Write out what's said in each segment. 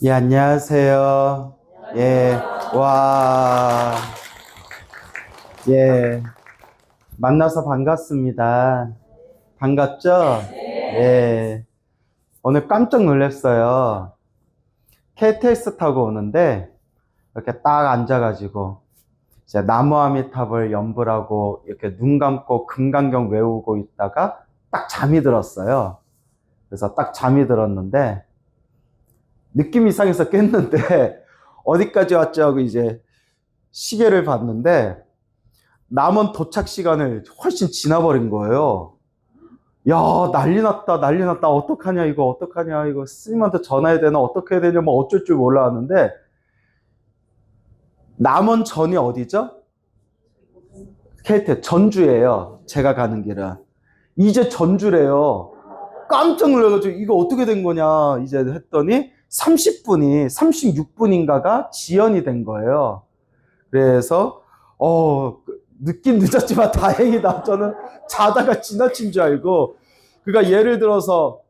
예, 안녕하세요. 예, 와, 예, 만나서 반갑습니다. 반갑죠? 예, 오늘 깜짝 놀랐어요. KTX 타고 오는데, 이렇게 딱 앉아가지고, 이제 나무아미탑을 연불하고, 이렇게 눈 감고 금강경 외우고 있다가, 딱 잠이 들었어요. 그래서 딱 잠이 들었는데, 느낌이 이상해서 깼는데, 어디까지 왔지 하고 이제 시계를 봤는데, 남은 도착 시간을 훨씬 지나버린 거예요. 야, 난리 났다, 난리 났다. 어떡하냐, 이거, 어떡하냐, 이거. 스님한테 전화해야 되나, 어떻게 해야 되냐, 뭐 어쩔 줄 몰라 하는데, 남은 전이 어디죠? KT, 전주예요. 제가 가는 길은. 이제 전주래요. 깜짝 놀라가지고, 이거 어떻게 된 거냐, 이제 했더니, 36분인가가 지연이 된 거예요. 그래서, 늦긴 늦었지만 다행이다. 저는 자다가 지나친 줄 알고. 그러니까 예를 들어서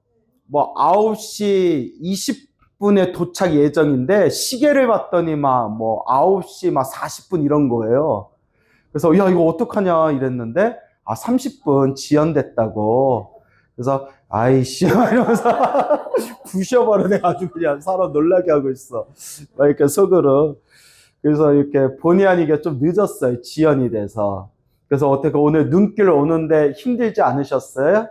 뭐 9시 20분에 도착 예정인데 시계를 봤더니 막 뭐 9시 막 40분 이런 거예요. 그래서 야, 이거 어떡하냐 이랬는데 30분 지연됐다고. 그래서 아이씨 이러면서 부셔버리네. 아주 그냥 사람 놀라게 하고 있어. 막 이렇게 속으로. 그래서 이렇게 본의 아니게 좀 늦었어요. 지연이 돼서. 그래서 어떻게 오늘 눈길 오는데 힘들지 않으셨어요?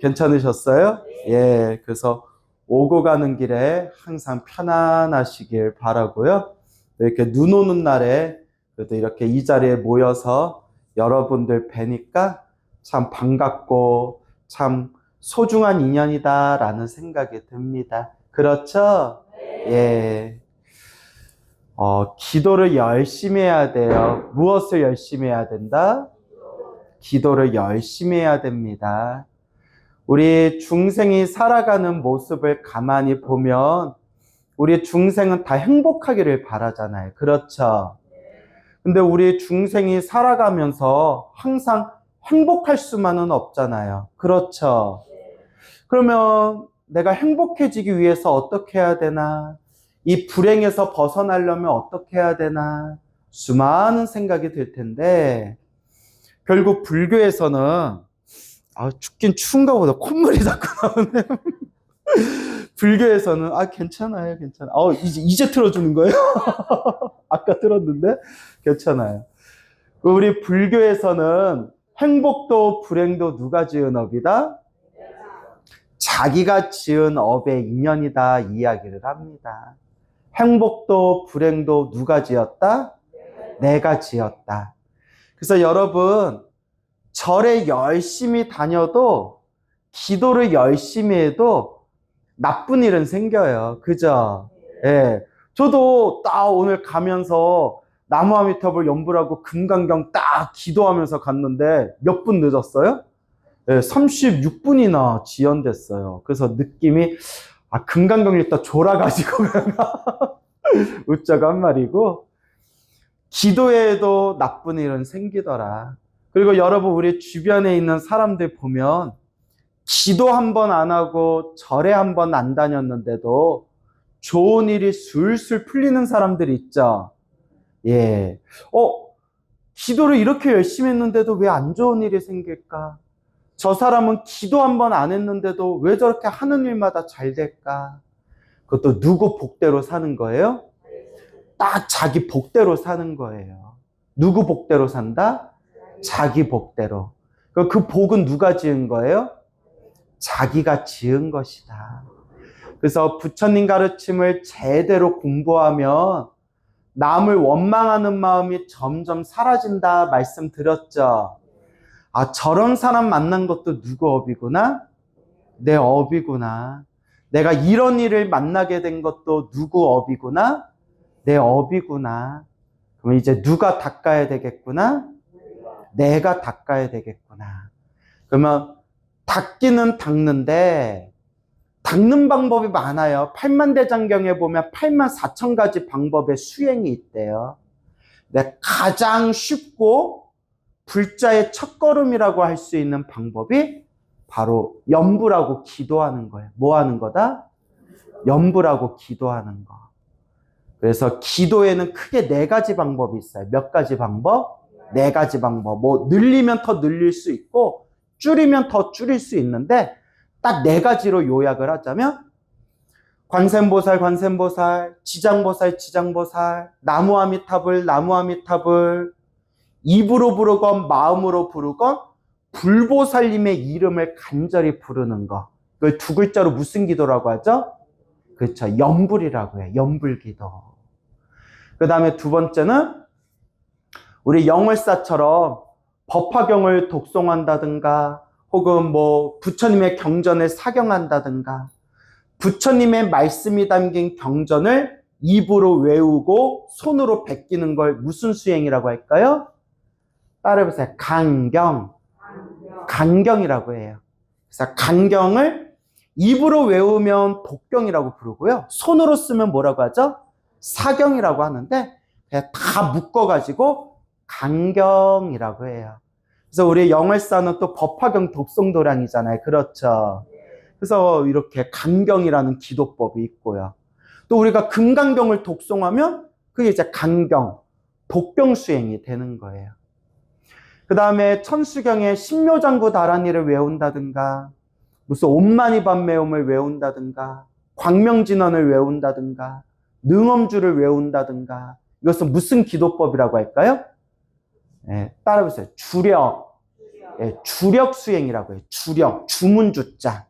괜찮으셨어요? 예. 그래서 오고 가는 길에 항상 편안하시길 바라고요. 이렇게 눈 오는 날에 그래도 이렇게 이 자리에 모여서 여러분들 뵈니까 참 반갑고 참 소중한 인연이다라는 생각이 듭니다. 그렇죠? 예. 기도를 열심히 해야 돼요. 무엇을 열심히 해야 된다? 기도를 열심히 해야 됩니다. 우리 중생이 살아가는 모습을 가만히 보면 우리 중생은 다 행복하기를 바라잖아요. 그렇죠? 근데 우리 중생이 살아가면서 항상 행복할 수만은 없잖아요. 그렇죠? 그러면 내가 행복해지기 위해서 어떻게 해야 되나? 이 불행에서 벗어나려면 어떻게 해야 되나? 수많은 생각이 들 텐데, 결국 불교에서는, 춥긴 추운가 보다. 콧물이 자꾸 나오네. 불교에서는, 괜찮아요, 괜찮아. 이제 틀어주는 거예요? 아까 틀었는데? 괜찮아요. 우리 불교에서는 행복도 불행도 누가 지은 업이다? 자기가 지은 업의 인연이다 이야기를 합니다. 행복도 불행도 누가 지었다? 내가 지었다. 그래서 여러분, 절에 열심히 다녀도 기도를 열심히 해도 나쁜 일은 생겨요. 그죠? 예. 저도 딱 오늘 가면서 나무아미탑을 연불하고 금강경 딱 기도하면서 갔는데 몇 분 늦었어요? 예, 36분이나 지연됐어요. 그래서 느낌이 금강경 읽다 졸아가지고 웃자고 한 말이고, 기도에도 나쁜 일은 생기더라. 그리고 여러분, 우리 주변에 있는 사람들 보면 기도 한 번 안 하고 절에 한 번 안 다녔는데도 좋은 일이 술술 풀리는 사람들이 있죠. 예. 기도를 이렇게 열심히 했는데도 왜 안 좋은 일이 생길까? 저 사람은 기도 한 번 안 했는데도 왜 저렇게 하는 일마다 잘 될까? 그것도 누구 복대로 사는 거예요? 딱 자기 복대로 사는 거예요. 누구 복대로 산다? 자기 복대로. 그 복은 누가 지은 거예요? 자기가 지은 것이다. 그래서 부처님 가르침을 제대로 공부하면 남을 원망하는 마음이 점점 사라진다 말씀드렸죠. 저런 사람 만난 것도 누구 업이구나? 내 업이구나. 내가 이런 일을 만나게 된 것도 누구 업이구나? 내 업이구나. 그럼 이제 누가 닦아야 되겠구나? 내가 닦아야 되겠구나. 그러면 닦기는 닦는데 닦는 방법이 많아요. 팔만대장경에 보면 84,000가지 방법의 수행이 있대요. 근데 가장 쉽고 불자의 첫걸음이라고 할 수 있는 방법이 바로 염불하고 기도하는 거예요. 뭐 하는 거다? 염불하고 기도하는 거. 그래서 기도에는 크게 4가지 방법이 있어요. 몇 가지 방법? 4가지 방법. 뭐 늘리면 더 늘릴 수 있고 줄이면 더 줄일 수 있는데 딱 4가지로 요약을 하자면 관세음보살, 관세음보살, 지장보살, 지장보살, 나무아미타불, 나무아미타불, 입으로 부르건 마음으로 부르건 불보살님의 이름을 간절히 부르는 거. 그걸 2글자로 무슨 기도라고 하죠? 그렇죠. 염불이라고 해요. 염불기도. 그 다음에 2번째는 우리 영월사처럼 법화경을 독송한다든가 혹은 뭐 부처님의 경전을 사경한다든가 부처님의 말씀이 담긴 경전을 입으로 외우고 손으로 베끼는 걸 무슨 수행이라고 할까요? 따라해보세요. 강경. 강경이라고 해요. 그래서 강경을 입으로 외우면 독경이라고 부르고요. 손으로 쓰면 뭐라고 하죠? 사경이라고 하는데 그냥 다 묶어가지고 강경이라고 해요. 그래서 우리 영월사는 또 법화경 독송도량이잖아요. 그렇죠. 그래서 이렇게 강경이라는 기도법이 있고요. 또 우리가 금강경을 독송하면 그게 이제 강경, 독경 수행이 되는 거예요. 그 다음에 천수경에 신묘장구 다란이를 외운다든가 무슨 옴마니밤매움을 외운다든가 광명진언을 외운다든가 능엄주를 외운다든가 이것은 무슨 기도법이라고 할까요? 네, 따라해보세요. 주력. 네, 주력 수행이라고 해요. 주력. 주문주자.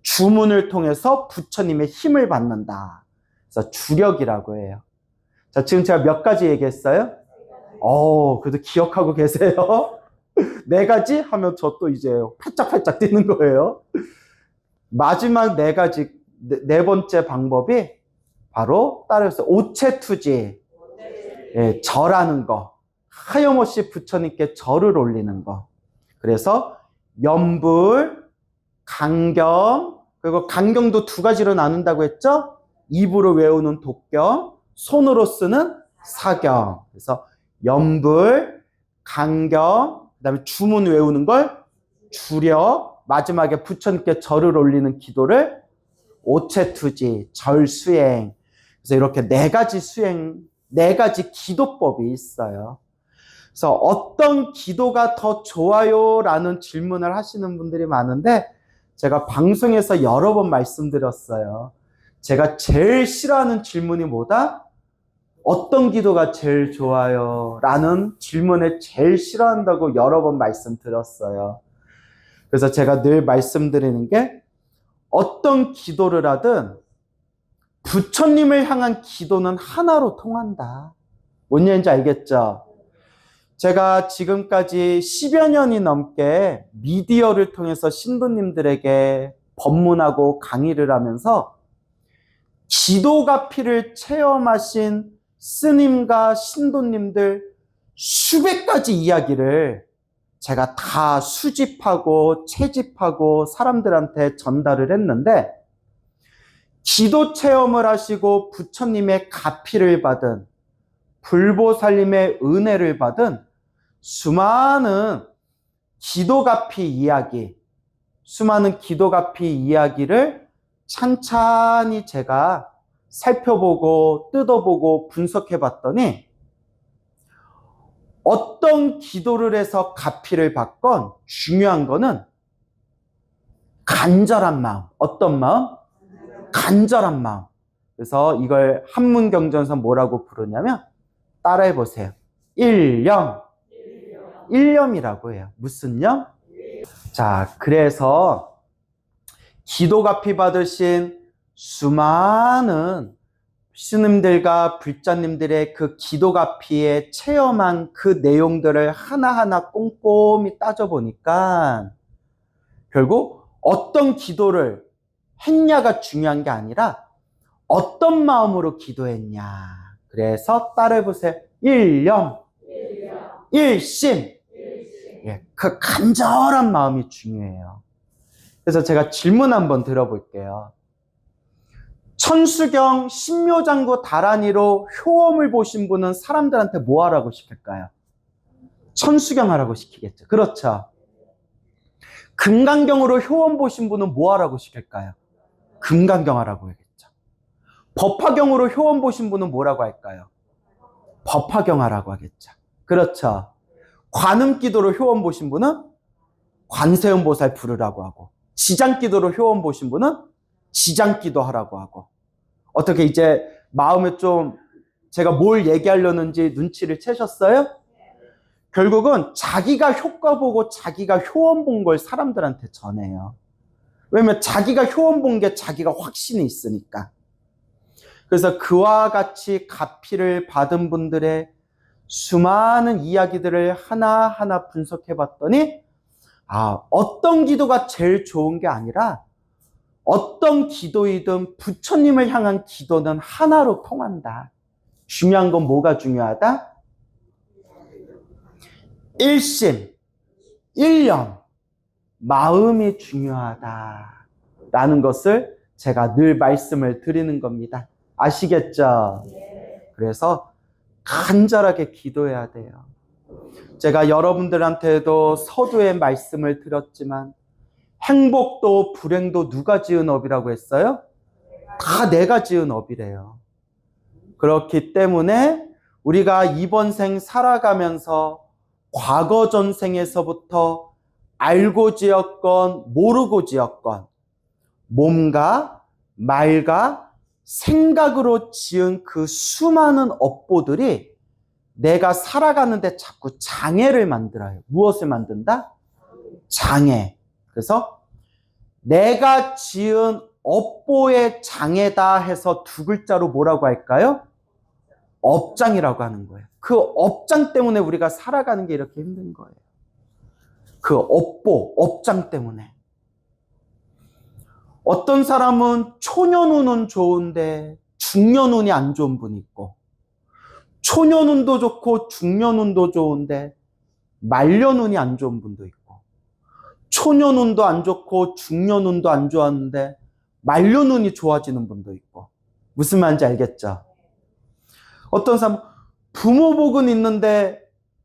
주문을 통해서 부처님의 힘을 받는다. 그래서 주력이라고 해요. 자, 지금 제가 몇 가지 얘기했어요? 그래도 기억하고 계세요? 4가지 하면 저 또 이제 팔짝팔짝 뛰는 거예요. 마지막 4가지, 4번째 방법이 바로 따라해서 오체투지. 예, 절하는 거. 하염없이 부처님께 절을 올리는 거. 그래서 염불, 강경, 그리고 강경도 2가지로 나눈다고 했죠? 입으로 외우는 독경, 손으로 쓰는 사경. 그래서 염불, 강경, 그 다음에 주문 외우는 걸 주력, 마지막에 부처님께 절을 올리는 기도를 오체투지, 절수행. 그래서 이렇게 4가지 수행, 4가지 기도법이 있어요. 그래서 어떤 기도가 더 좋아요? 라는 질문을 하시는 분들이 많은데 제가 방송에서 여러 번 말씀드렸어요. 제가 제일 싫어하는 질문이 뭐다? 어떤 기도가 제일 좋아요? 라는 질문을 제일 싫어한다고 여러 번 말씀드렸어요. 그래서 제가 늘 말씀드리는 게 어떤 기도를 하든 부처님을 향한 기도는 하나로 통한다. 뭔 얘기인지 알겠죠? 제가 지금까지 10여 년이 넘게 미디어를 통해서 신도님들에게 법문하고 강의를 하면서 기도가피를 체험하신 스님과 신도님들 수백 가지 이야기를 제가 다 수집하고 채집하고 사람들한테 전달을 했는데 기도 체험을 하시고 부처님의 가피를 받은 불보살님의 은혜를 받은 수많은 기도가피 이야기, 수많은 기도가피 이야기를 찬찬히 제가 살펴보고 뜯어보고 분석해 봤더니 어떤 기도를 해서 가피를 받건 중요한 거는 간절한 마음. 어떤 마음? 간절한 마음. 그래서 이걸 한문경전에서 뭐라고 부르냐면 따라해 보세요. 일념. 일념이라고 해요. 무슨 념? 자, 그래서 기도가피 받으신 수많은 스님들과 불자님들의 그 기도가피에 체험한 그 내용들을 하나하나 꼼꼼히 따져보니까 결국 어떤 기도를 했냐가 중요한 게 아니라 어떤 마음으로 기도했냐. 그래서 따라해보세요. 일념, 일심. 예, 그 간절한 마음이 중요해요. 그래서 제가 질문 한번 들어볼게요. 천수경 신묘장구 다란이로 효험을 보신 분은 사람들한테 뭐 하라고 시킬까요? 천수경 하라고 시키겠죠. 그렇죠. 금강경으로 효험 보신 분은 뭐 하라고 시킬까요? 금강경 하라고 하겠죠. 법화경으로 효원 보신 분은 뭐라고 할까요? 법화경하라고 하겠죠. 그렇죠. 관음기도로 효원 보신 분은 관세음보살 부르라고 하고, 지장기도로 효원 보신 분은 지장기도 하라고 하고. 어떻게 이제 마음에 좀 제가 뭘 얘기하려는지 눈치를 채셨어요? 결국은 자기가 효과 보고 자기가 효원 본 걸 사람들한테 전해요. 왜냐면 자기가 효원 본 게 자기가 확신이 있으니까. 그래서 그와 같이 가피를 받은 분들의 수많은 이야기들을 하나하나 분석해 봤더니, 어떤 기도가 제일 좋은 게 아니라 어떤 기도이든 부처님을 향한 기도는 하나로 통한다. 중요한 건 뭐가 중요하다? 일심, 일념, 마음이 중요하다라는 것을 제가 늘 말씀을 드리는 겁니다. 아시겠죠? 그래서 간절하게 기도해야 돼요. 제가 여러분들한테도 서두에 말씀을 드렸지만 행복도 불행도 누가 지은 업이라고 했어요? 다 내가 지은 업이래요. 그렇기 때문에 우리가 이번 생 살아가면서 과거 전생에서부터 알고 지었건 모르고 지었건 몸과 말과 생각으로 지은 그 수많은 업보들이 내가 살아가는데 자꾸 장애를 만들어요. 무엇을 만든다? 장애. 그래서 내가 지은 업보의 장애다 해서 두 글자로 뭐라고 할까요? 업장이라고 하는 거예요. 그 업장 때문에 우리가 살아가는 게 이렇게 힘든 거예요. 그 업보, 업장 때문에. 어떤 사람은 초년운은 좋은데 중년운이 안 좋은 분이 있고, 초년운도 좋고 중년운도 좋은데 말년운이 안 좋은 분도 있고, 초년운도 안 좋고 중년운도 안 좋았는데 말년운이 좋아지는 분도 있고. 무슨 말인지 알겠죠? 어떤 사람은 부모 복은 있는데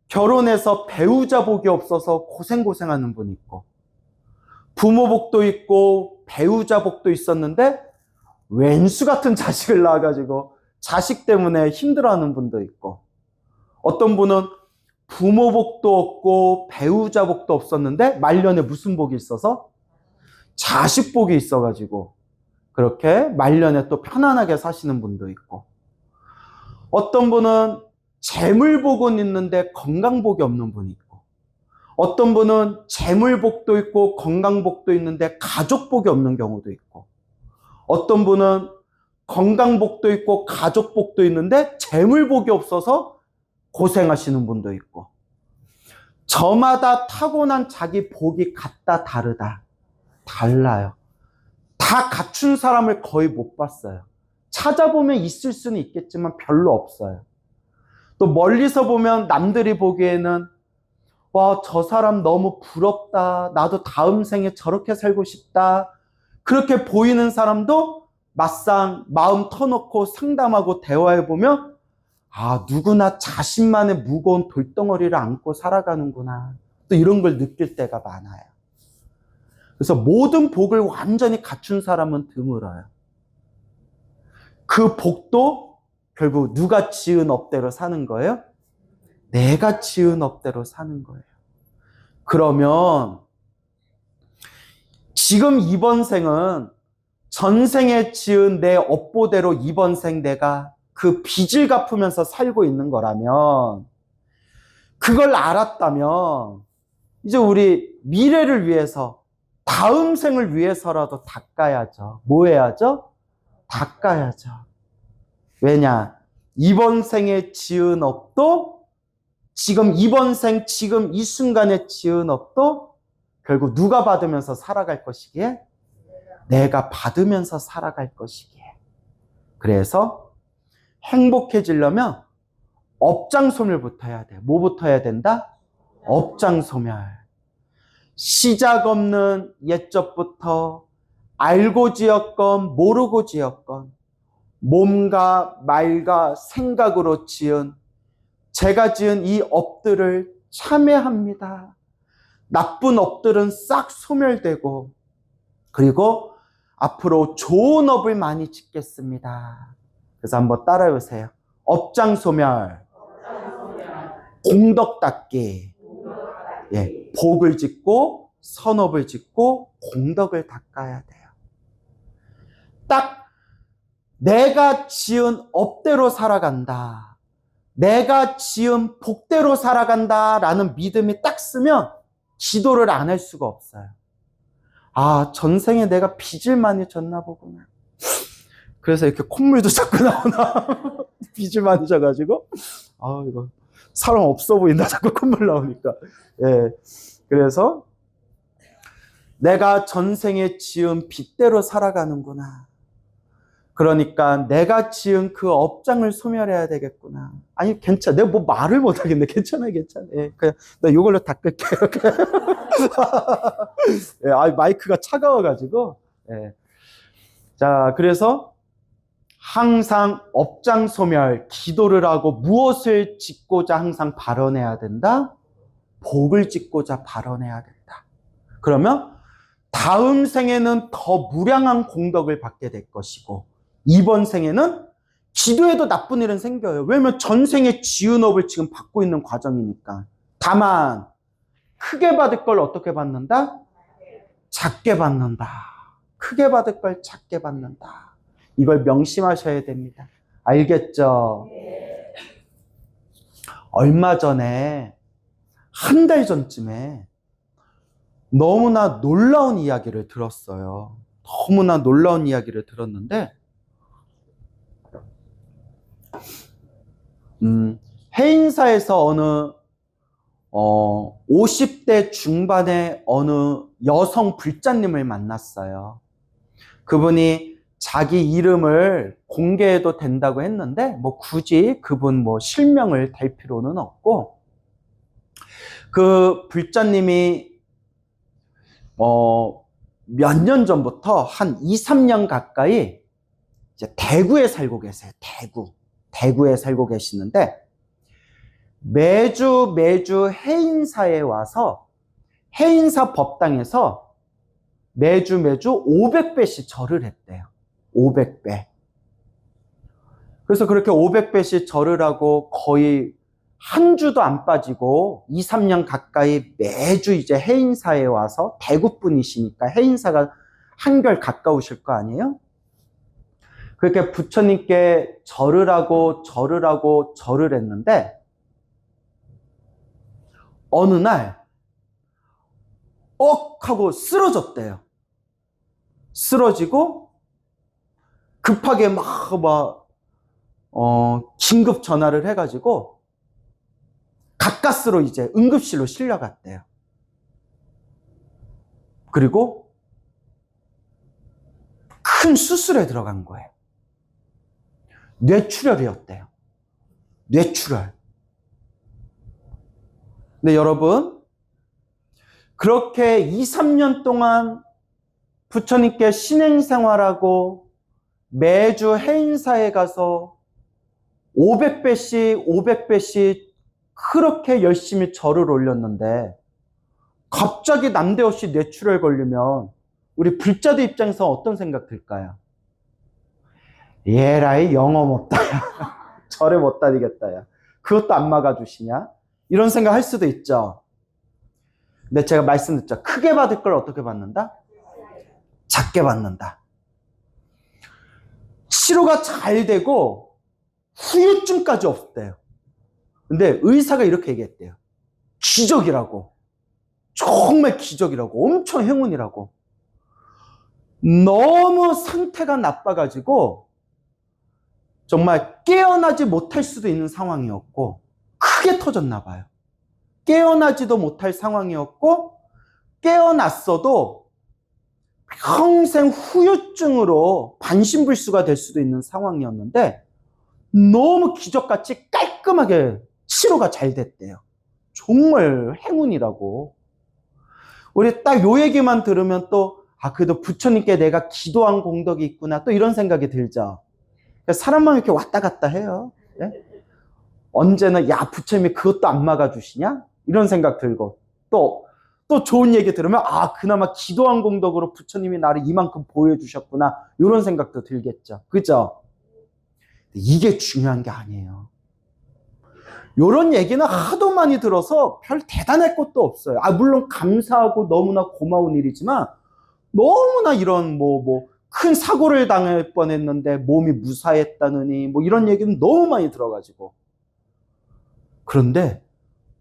결혼해서 배우자 복이 없어서 고생하는 분이 있고, 부모 복도 있고 배우자 복도 있었는데 왼수 같은 자식을 낳아가지고 자식 때문에 힘들어하는 분도 있고, 어떤 분은 부모 복도 없고 배우자 복도 없었는데 말년에 무슨 복이 있어서? 자식 복이 있어가지고 그렇게 말년에 또 편안하게 사시는 분도 있고, 어떤 분은 재물복은 있는데 건강복이 없는 분이 있고, 어떤 분은 재물복도 있고 건강복도 있는데 가족복이 없는 경우도 있고, 어떤 분은 건강복도 있고 가족복도 있는데 재물복이 없어서 고생하시는 분도 있고, 저마다 타고난 자기 복이 같다 다르다? 달라요. 다 갖춘 사람을 거의 못 봤어요. 찾아보면 있을 수는 있겠지만 별로 없어요. 또 멀리서 보면 남들이 보기에는 와, 저 사람 너무 부럽다. 나도 다음 생에 저렇게 살고 싶다. 그렇게 보이는 사람도 막상 마음 터놓고 상담하고 대화해보면 누구나 자신만의 무거운 돌덩어리를 안고 살아가는구나. 또 이런 걸 느낄 때가 많아요. 그래서 모든 복을 완전히 갖춘 사람은 드물어요. 그 복도 결국 누가 지은 업대로 사는 거예요? 내가 지은 업대로 사는 거예요. 그러면 지금 이번 생은 전생에 지은 내 업보대로 이번 생 내가 그 빚을 갚으면서 살고 있는 거라면, 그걸 알았다면 이제 우리 미래를 위해서, 다음 생을 위해서라도 닦아야죠. 뭐 해야죠? 닦아야죠. 왜냐? 이번 생에 지은 업도, 지금 이번 생, 지금 이 순간에 지은 업도 결국 누가 받으면서 살아갈 것이기에? 내가 받으면서 살아갈 것이기에. 그래서 행복해지려면 업장소멸부터 해야 돼. 뭐부터 해야 된다? 업장소멸. 시작 없는 옛적부터 알고 지었건 모르고 지었건 몸과 말과 생각으로 지은, 제가 지은 이 업들을 참회합니다. 나쁜 업들은 싹 소멸되고, 그리고 앞으로 좋은 업을 많이 짓겠습니다. 그래서 한번 따라해보세요. 업장소멸, 공덕 닦기. 예, 복을 짓고 선업을 짓고 공덕을 닦아야 돼요. 딱 내가 지은 업대로 살아간다. 내가 지은 복대로 살아간다라는 믿음이 딱 쓰면 기도를 안 할 수가 없어요. 아, 전생에 내가 빚을 많이 졌나 보구나. 그래서 이렇게 콧물도 자꾸 나오나. 빚을 많이 져가지고. 아, 이거 사람 없어 보인다. 자꾸 콧물 나오니까. 예. 그래서 내가 전생에 지은 빚대로 살아가는구나. 그러니까 내가 지은 그 업장을 소멸해야 되겠구나. 아니, 괜찮아. 내가 뭐 말을 못하겠네. 괜찮아. 예, 그냥 나 이걸로 닦을게. 예, 아, 마이크가 차가워가지고. 예. 자, 그래서 항상 업장 소멸, 기도를 하고 무엇을 짓고자 항상 발언해야 된다? 복을 짓고자 발언해야 된다. 그러면 다음 생에는 더 무량한 공덕을 받게 될 것이고, 이번 생에는 기도해도 나쁜 일은 생겨요. 왜냐면 전생에 지은 업을 지금 받고 있는 과정이니까. 다만 크게 받을 걸 어떻게 받는다? 작게 받는다. 크게 받을 걸 작게 받는다. 이걸 명심하셔야 됩니다. 알겠죠? 얼마 전에 한 달 전쯤에 너무나 놀라운 이야기를 들었어요. 너무나 놀라운 이야기를 들었는데 해인사에서 어느 50대 중반의 어느 여성 불자님을 만났어요. 그분이 자기 이름을 공개해도 된다고 했는데 뭐 굳이 그분 뭐 실명을 댈 필요는 없고, 그 불자님이 몇 년 전부터 한 2, 3년 가까이 이제 대구에 살고 계세요. 대구에 살고 계시는데 매주 해인사에 와서 해인사 법당에서 매주 500배씩 절을 했대요. 500배. 그래서 그렇게 500배씩 절을 하고 거의 한 주도 안 빠지고 2, 3년 가까이 매주 이제 해인사에 와서 대구 분이시니까 해인사가 한결 가까우실 거 아니에요? 그렇게 부처님께 절을 하고 절을 했는데 어느 날 하고 쓰러졌대요. 쓰러지고 급하게 긴급 전화를 해가지고 가까스로 이제 응급실로 실려갔대요. 그리고 큰 수술에 들어간 거예요. 뇌출혈이었대요. 뇌출혈. 근데 여러분, 그렇게 2, 3년 동안 부처님께 신행생활하고 매주 해인사에 가서 500배씩 그렇게 열심히 절을 올렸는데 갑자기 난데없이 뇌출혈 걸리면 우리 불자들 입장에서 어떤 생각 들까요? 얘라이 영험 없다. 절에 못 다니겠다. 야. 그것도 안 막아주시냐? 이런 생각 할 수도 있죠. 근데 제가 말씀드렸죠. 크게 받을 걸 어떻게 받는다? 작게 받는다. 치료가 잘 되고 후유증까지 없대요. 근데 의사가 이렇게 얘기했대요. 기적이라고. 정말 기적이라고. 엄청 행운이라고. 너무 상태가 나빠가지고 정말 깨어나지 못할 수도 있는 상황이었고 크게 터졌나 봐요. 깨어나지도 못할 상황이었고 깨어났어도 평생 후유증으로 반신불수가 될 수도 있는 상황이었는데 너무 기적같이 깔끔하게 치료가 잘 됐대요. 정말 행운이라고. 우리 딱 요 얘기만 들으면 또 그래도 부처님께 내가 기도한 공덕이 있구나 또 이런 생각이 들죠. 사람만 이렇게 왔다 갔다 해요. 예? 언제나 부처님이 그것도 안 막아주시냐? 이런 생각 들고 또 좋은 얘기 들으면 그나마 기도한 공덕으로 부처님이 나를 이만큼 보여주셨구나 이런 생각도 들겠죠. 그죠? 이게 중요한 게 아니에요. 요런 얘기는 하도 많이 들어서 별 대단할 것도 없어요. 물론 감사하고 너무나 고마운 일이지만 너무나 이런 큰 사고를 당할 뻔했는데 몸이 무사했다느니 이런 얘기는 너무 많이 들어가지고. 그런데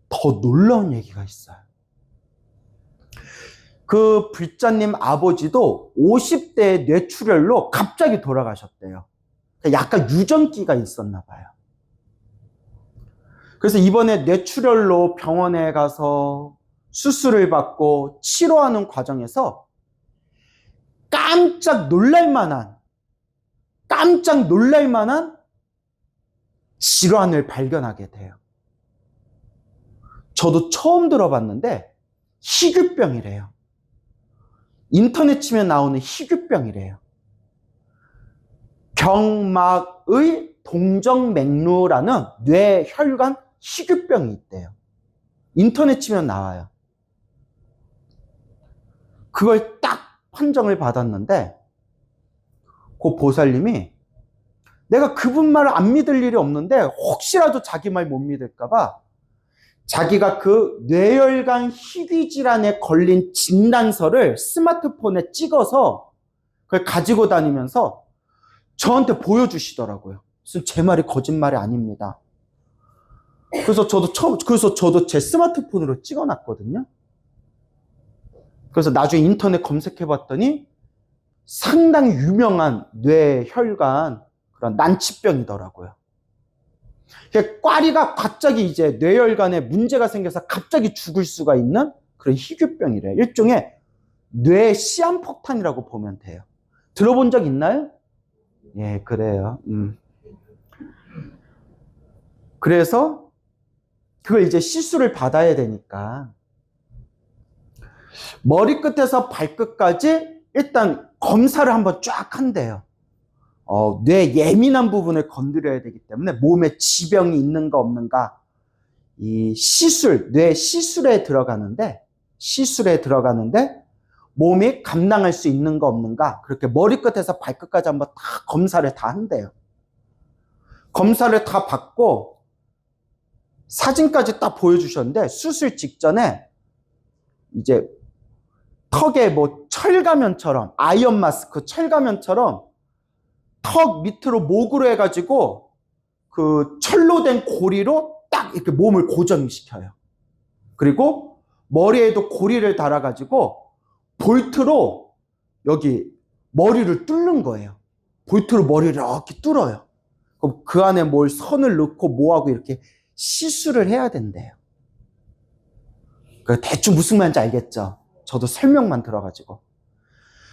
더 놀라운 얘기가 있어요. 그 불자님 아버지도 50대 뇌출혈로 갑자기 돌아가셨대요. 약간 유전기가 있었나 봐요. 그래서 이번에 뇌출혈로 병원에 가서 수술을 받고 치료하는 과정에서 깜짝 놀랄 만한 질환을 발견하게 돼요. 저도 처음 들어봤는데 희귀병이래요. 인터넷 치면 나오는 희귀병이래요. 경막의 동정맥류라는 뇌혈관 희귀병이 있대요. 인터넷 치면 나와요. 그걸 딱 판정을 받았는데 그 보살님이 내가 그분 말을 안 믿을 일이 없는데 혹시라도 자기 말 못 믿을까봐 자기가 그 뇌혈관 희귀 질환에 걸린 진단서를 스마트폰에 찍어서 그걸 가지고 다니면서 저한테 보여주시더라고요. 그래서 제 말이 거짓말이 아닙니다. 그래서 저도 제 스마트폰으로 찍어놨거든요. 그래서 나중에 인터넷 검색해봤더니 상당히 유명한 뇌혈관 그런 난치병이더라고요. 꽈리가 갑자기 이제 뇌혈관에 문제가 생겨서 갑자기 죽을 수가 있는 그런 희귀병이래요. 일종의 뇌 시한폭탄이라고 보면 돼요. 들어본 적 있나요? 예, 그래요. 그래서 그걸 이제 시술을 받아야 되니까 머리끝에서 발끝까지 일단 검사를 한번 쫙 한대요. 뇌 예민한 부분을 건드려야 되기 때문에 몸에 지병이 있는가 없는가 이 뇌 시술에 들어가는데 몸이 감당할 수 있는가 없는가 그렇게 머리끝에서 발끝까지 한번 다 검사를 다 한대요. 검사를 다 받고 사진까지 딱 보여주셨는데 수술 직전에 이제 턱에 철가면처럼 아이언 마스크 철가면처럼 턱 밑으로 목으로 해가지고 그 철로 된 고리로 딱 이렇게 몸을 고정시켜요. 그리고 머리에도 고리를 달아가지고 볼트로 여기 머리를 뚫는 거예요. 볼트로 머리를 이렇게 뚫어요. 그럼 그 안에 뭘 선을 넣고 뭐하고 이렇게 시술을 해야 된대요. 대충 무슨 말인지 알겠죠? 저도 설명만 들어가지고.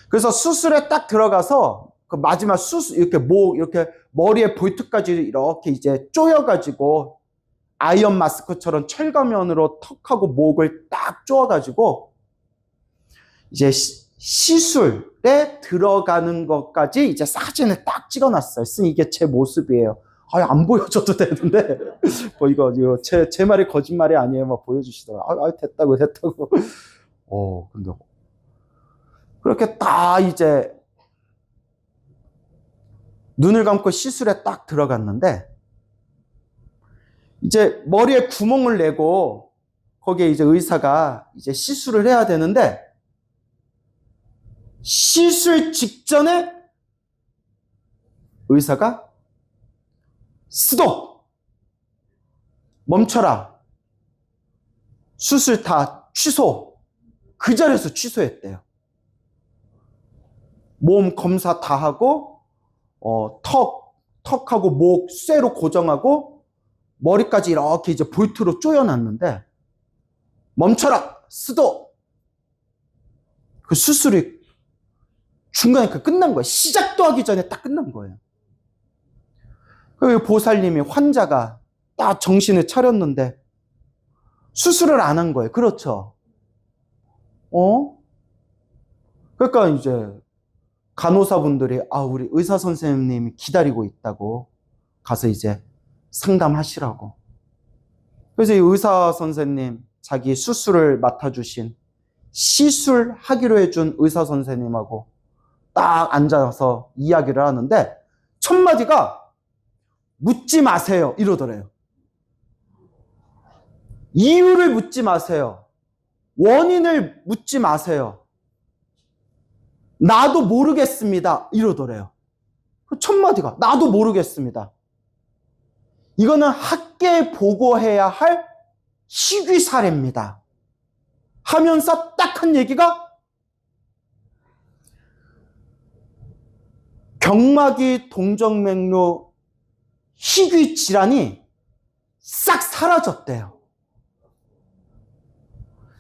그래서 수술에 딱 들어가서 그 마지막 수술 이렇게 이렇게 머리에 볼트까지 이렇게 이제 쪼여가지고 아이언 마스크처럼 철가면으로 턱하고 목을 딱 쪼아가지고 이제 시술에 들어가는 것까지 이제 사진을 딱 찍어놨어요. 이게 제 모습이에요. 안 보여줘도 되는데 이거 제 말이 거짓말이 아니에요. 막 보여주시더라고요. 됐다고. 근데 그렇게 딱 이제 눈을 감고 시술에 딱 들어갔는데 이제 머리에 구멍을 내고 거기에 이제 의사가 이제 시술을 해야 되는데 시술 직전에 의사가 스톱! 멈춰라. 수술 다 취소. 그 자리에서 취소했대요. 몸 검사 다 하고 턱하고 목 쇠로 고정하고 머리까지 이렇게 이제 볼트로 조여놨는데 멈춰라! 스톱! 그 수술이 중간에 끝난 거예요. 시작도 하기 전에 딱 끝난 거예요. 그 보살님이 환자가 딱 정신을 차렸는데 수술을 안 한 거예요. 그렇죠? 그러니까 이제 간호사분들이 우리 의사 선생님이 기다리고 있다고 가서 이제 상담하시라고. 그래서 이 의사 선생님 자기 수술을 맡아주신 시술하기로 해준 의사 선생님하고 딱 앉아서 이야기를 하는데 첫 마디가 묻지 마세요. 이러더래요. 이유를 묻지 마세요. 원인을 묻지 마세요. 나도 모르겠습니다. 이러더래요. 그 첫 마디가 나도 모르겠습니다. 이거는 학계에 보고해야 할 희귀 사례입니다. 하면서 딱 한 얘기가 경막이 동정맥류 희귀 질환이 싹 사라졌대요.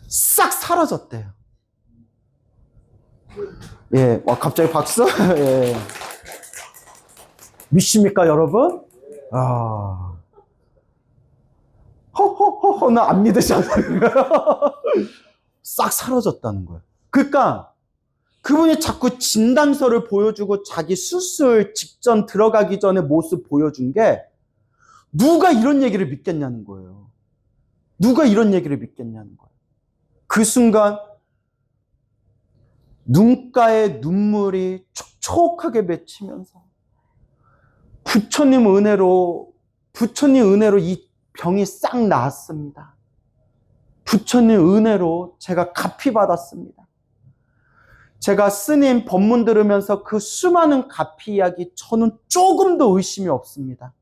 싹 사라졌대요. 예, 갑자기 박수? 예. 믿습니까, 여러분? 허허허허는 안 믿으셨어요. 싹 사라졌다는 거예요. 그러니까 그분이 자꾸 진단서를 보여주고 자기 수술 직전 들어가기 전에 모습 보여준 게 누가 이런 얘기를 믿겠냐는 거예요. 누가 이런 얘기를 믿겠냐는 거예요. 그 순간 눈가에 눈물이 촉촉하게 맺히면서 부처님 은혜로 이 병이 싹 나았습니다. 부처님 은혜로 제가 가피 받았습니다. 제가 스님 법문 들으면서 그 수많은 가피 이야기 저는 조금도 의심이 없습니다.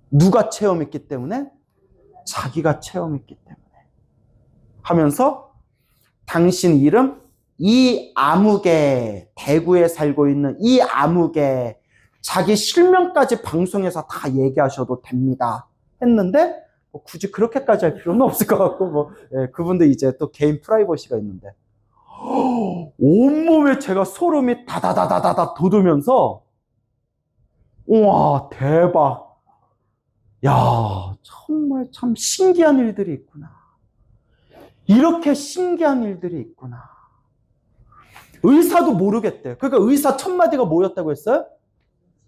누가 체험했기 때문에? 자기가 체험했기 때문에. 하면서 당신 이름 이아무개, 대구에 살고 있는 이아무개, 자기 실명까지 방송에서 다 얘기하셔도 됩니다. 했는데 굳이 그렇게까지 할 필요는 없을 것 같고 그분도 이제 또 개인 프라이버시가 있는데 온몸에 제가 소름이 다다다다다다 돋으면서 우와 대박, 야 정말 참 신기한 일들이 있구나. 이렇게 신기한 일들이 있구나. 의사도 모르겠대요. 그러니까 의사 첫 마디가 뭐였다고 했어요?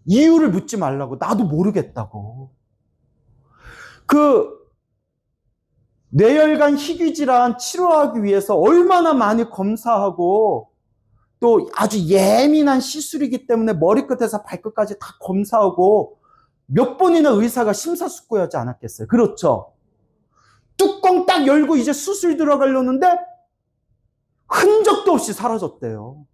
이유를 묻지 말라고. 나도 모르겠다고. 그 뇌혈관 희귀질환 치료하기 위해서 얼마나 많이 검사하고 또 아주 예민한 시술이기 때문에 머리끝에서 발끝까지 다 검사하고 몇 번이나 의사가 심사숙고하지 않았겠어요. 그렇죠? 뚜껑 딱 열고 이제 수술 들어가려는데 흔적도 없이 사라졌대요.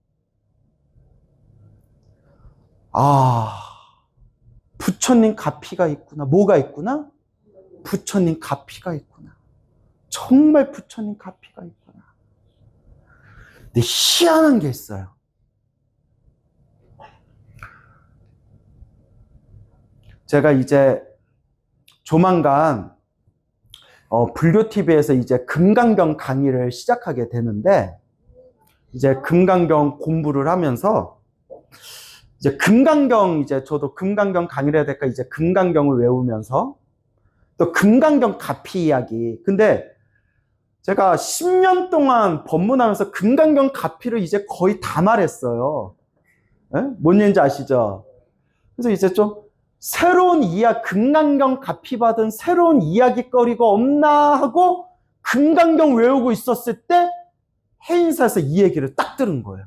부처님 가피가 있구나. 뭐가 있구나? 부처님 가피가 있구나. 정말 부처님 가피가 있구나. 근데 희한한 게 있어요. 제가 이제 조만간 불교TV에서 이제 금강경 강의를 시작하게 되는데, 이제 금강경 공부를 하면서 이제 저도 금강경 강의를 해야 될까, 이제 금강경을 외우면서 또 금강경 가피 이야기. 근데 제가 10년 동안 법문하면서 금강경 가피를 이제 거의 다 말했어요. 뭔 얘기인지 아시죠? 그래서 이제 좀 새로운 금강경 가피 받은 새로운 이야기거리가 없나 하고 금강경 외우고 있었을 때 해인사에서 이 얘기를 딱 들은 거예요.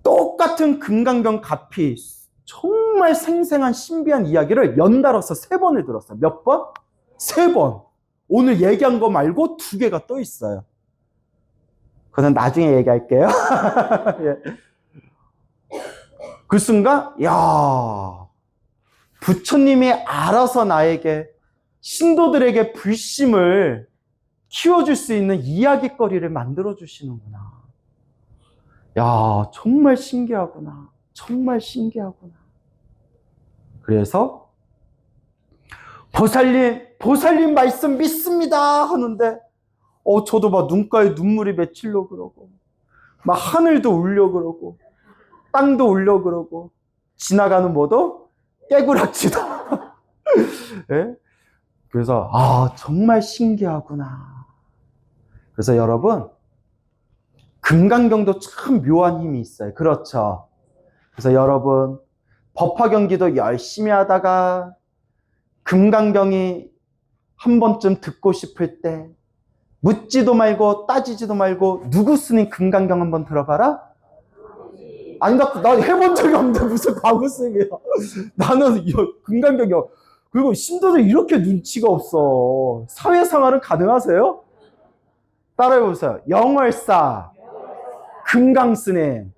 똑같은 금강경 가피 정말 생생한 신비한 이야기를 연달아서 3번을 들었어요. 몇 번? 3번. 오늘 얘기한 거 말고 2개가 또 있어요. 그건 나중에 얘기할게요. 그 순간 부처님이 알아서 나에게, 신도들에게 불심을 키워줄 수 있는 이야기거리를 만들어주시는구나. 정말 신기하구나. 정말 신기하구나. 그래서 보살님 말씀 믿습니다 하는데 저도 막 눈가에 눈물이 맺히려 그러고 막 하늘도 울려 그러고 땅도 울려 그러고 지나가는 뭐도 깨구락지도 네? 그래서 정말 신기하구나. 그래서 여러분, 금강경도 참 묘한 힘이 있어요. 그렇죠? 그래서 여러분, 법화경기도 열심히 하다가 금강경이 한 번쯤 듣고 싶을 때 묻지도 말고 따지지도 말고 누구 스님 금강경 한번 들어봐라? 아니, 나 해본 적이 없는데 무슨 광우승이야. 나는 금강경이, 그리고 신도들 이렇게 눈치가 없어. 사회생활은 가능하세요? 따라해보세요. 영월사, 금강스님.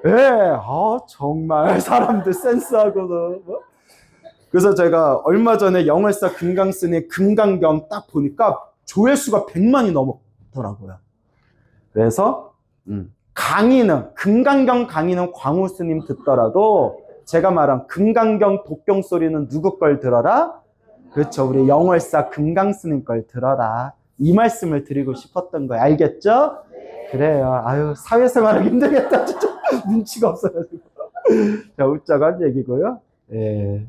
예, 정말 사람들 센스하거든. 그래서 제가 얼마 전에 영월사 금강스님 금강경 딱 보니까 조회수가 100만이 넘었더라고요. 그래서 강의는, 금강경 강의는 광우 스님 듣더라도 제가 말한 금강경 독경 소리는 누구 걸 들어라? 그렇죠. 우리 영월사 금강 스님 걸 들어라. 이 말씀을 드리고 싶었던 거예요. 알겠죠? 그래요. 아유, 사회생활하기 힘들겠다. 진짜 눈치가 없어가지고. 자, 웃자고 한 얘기고요. 예.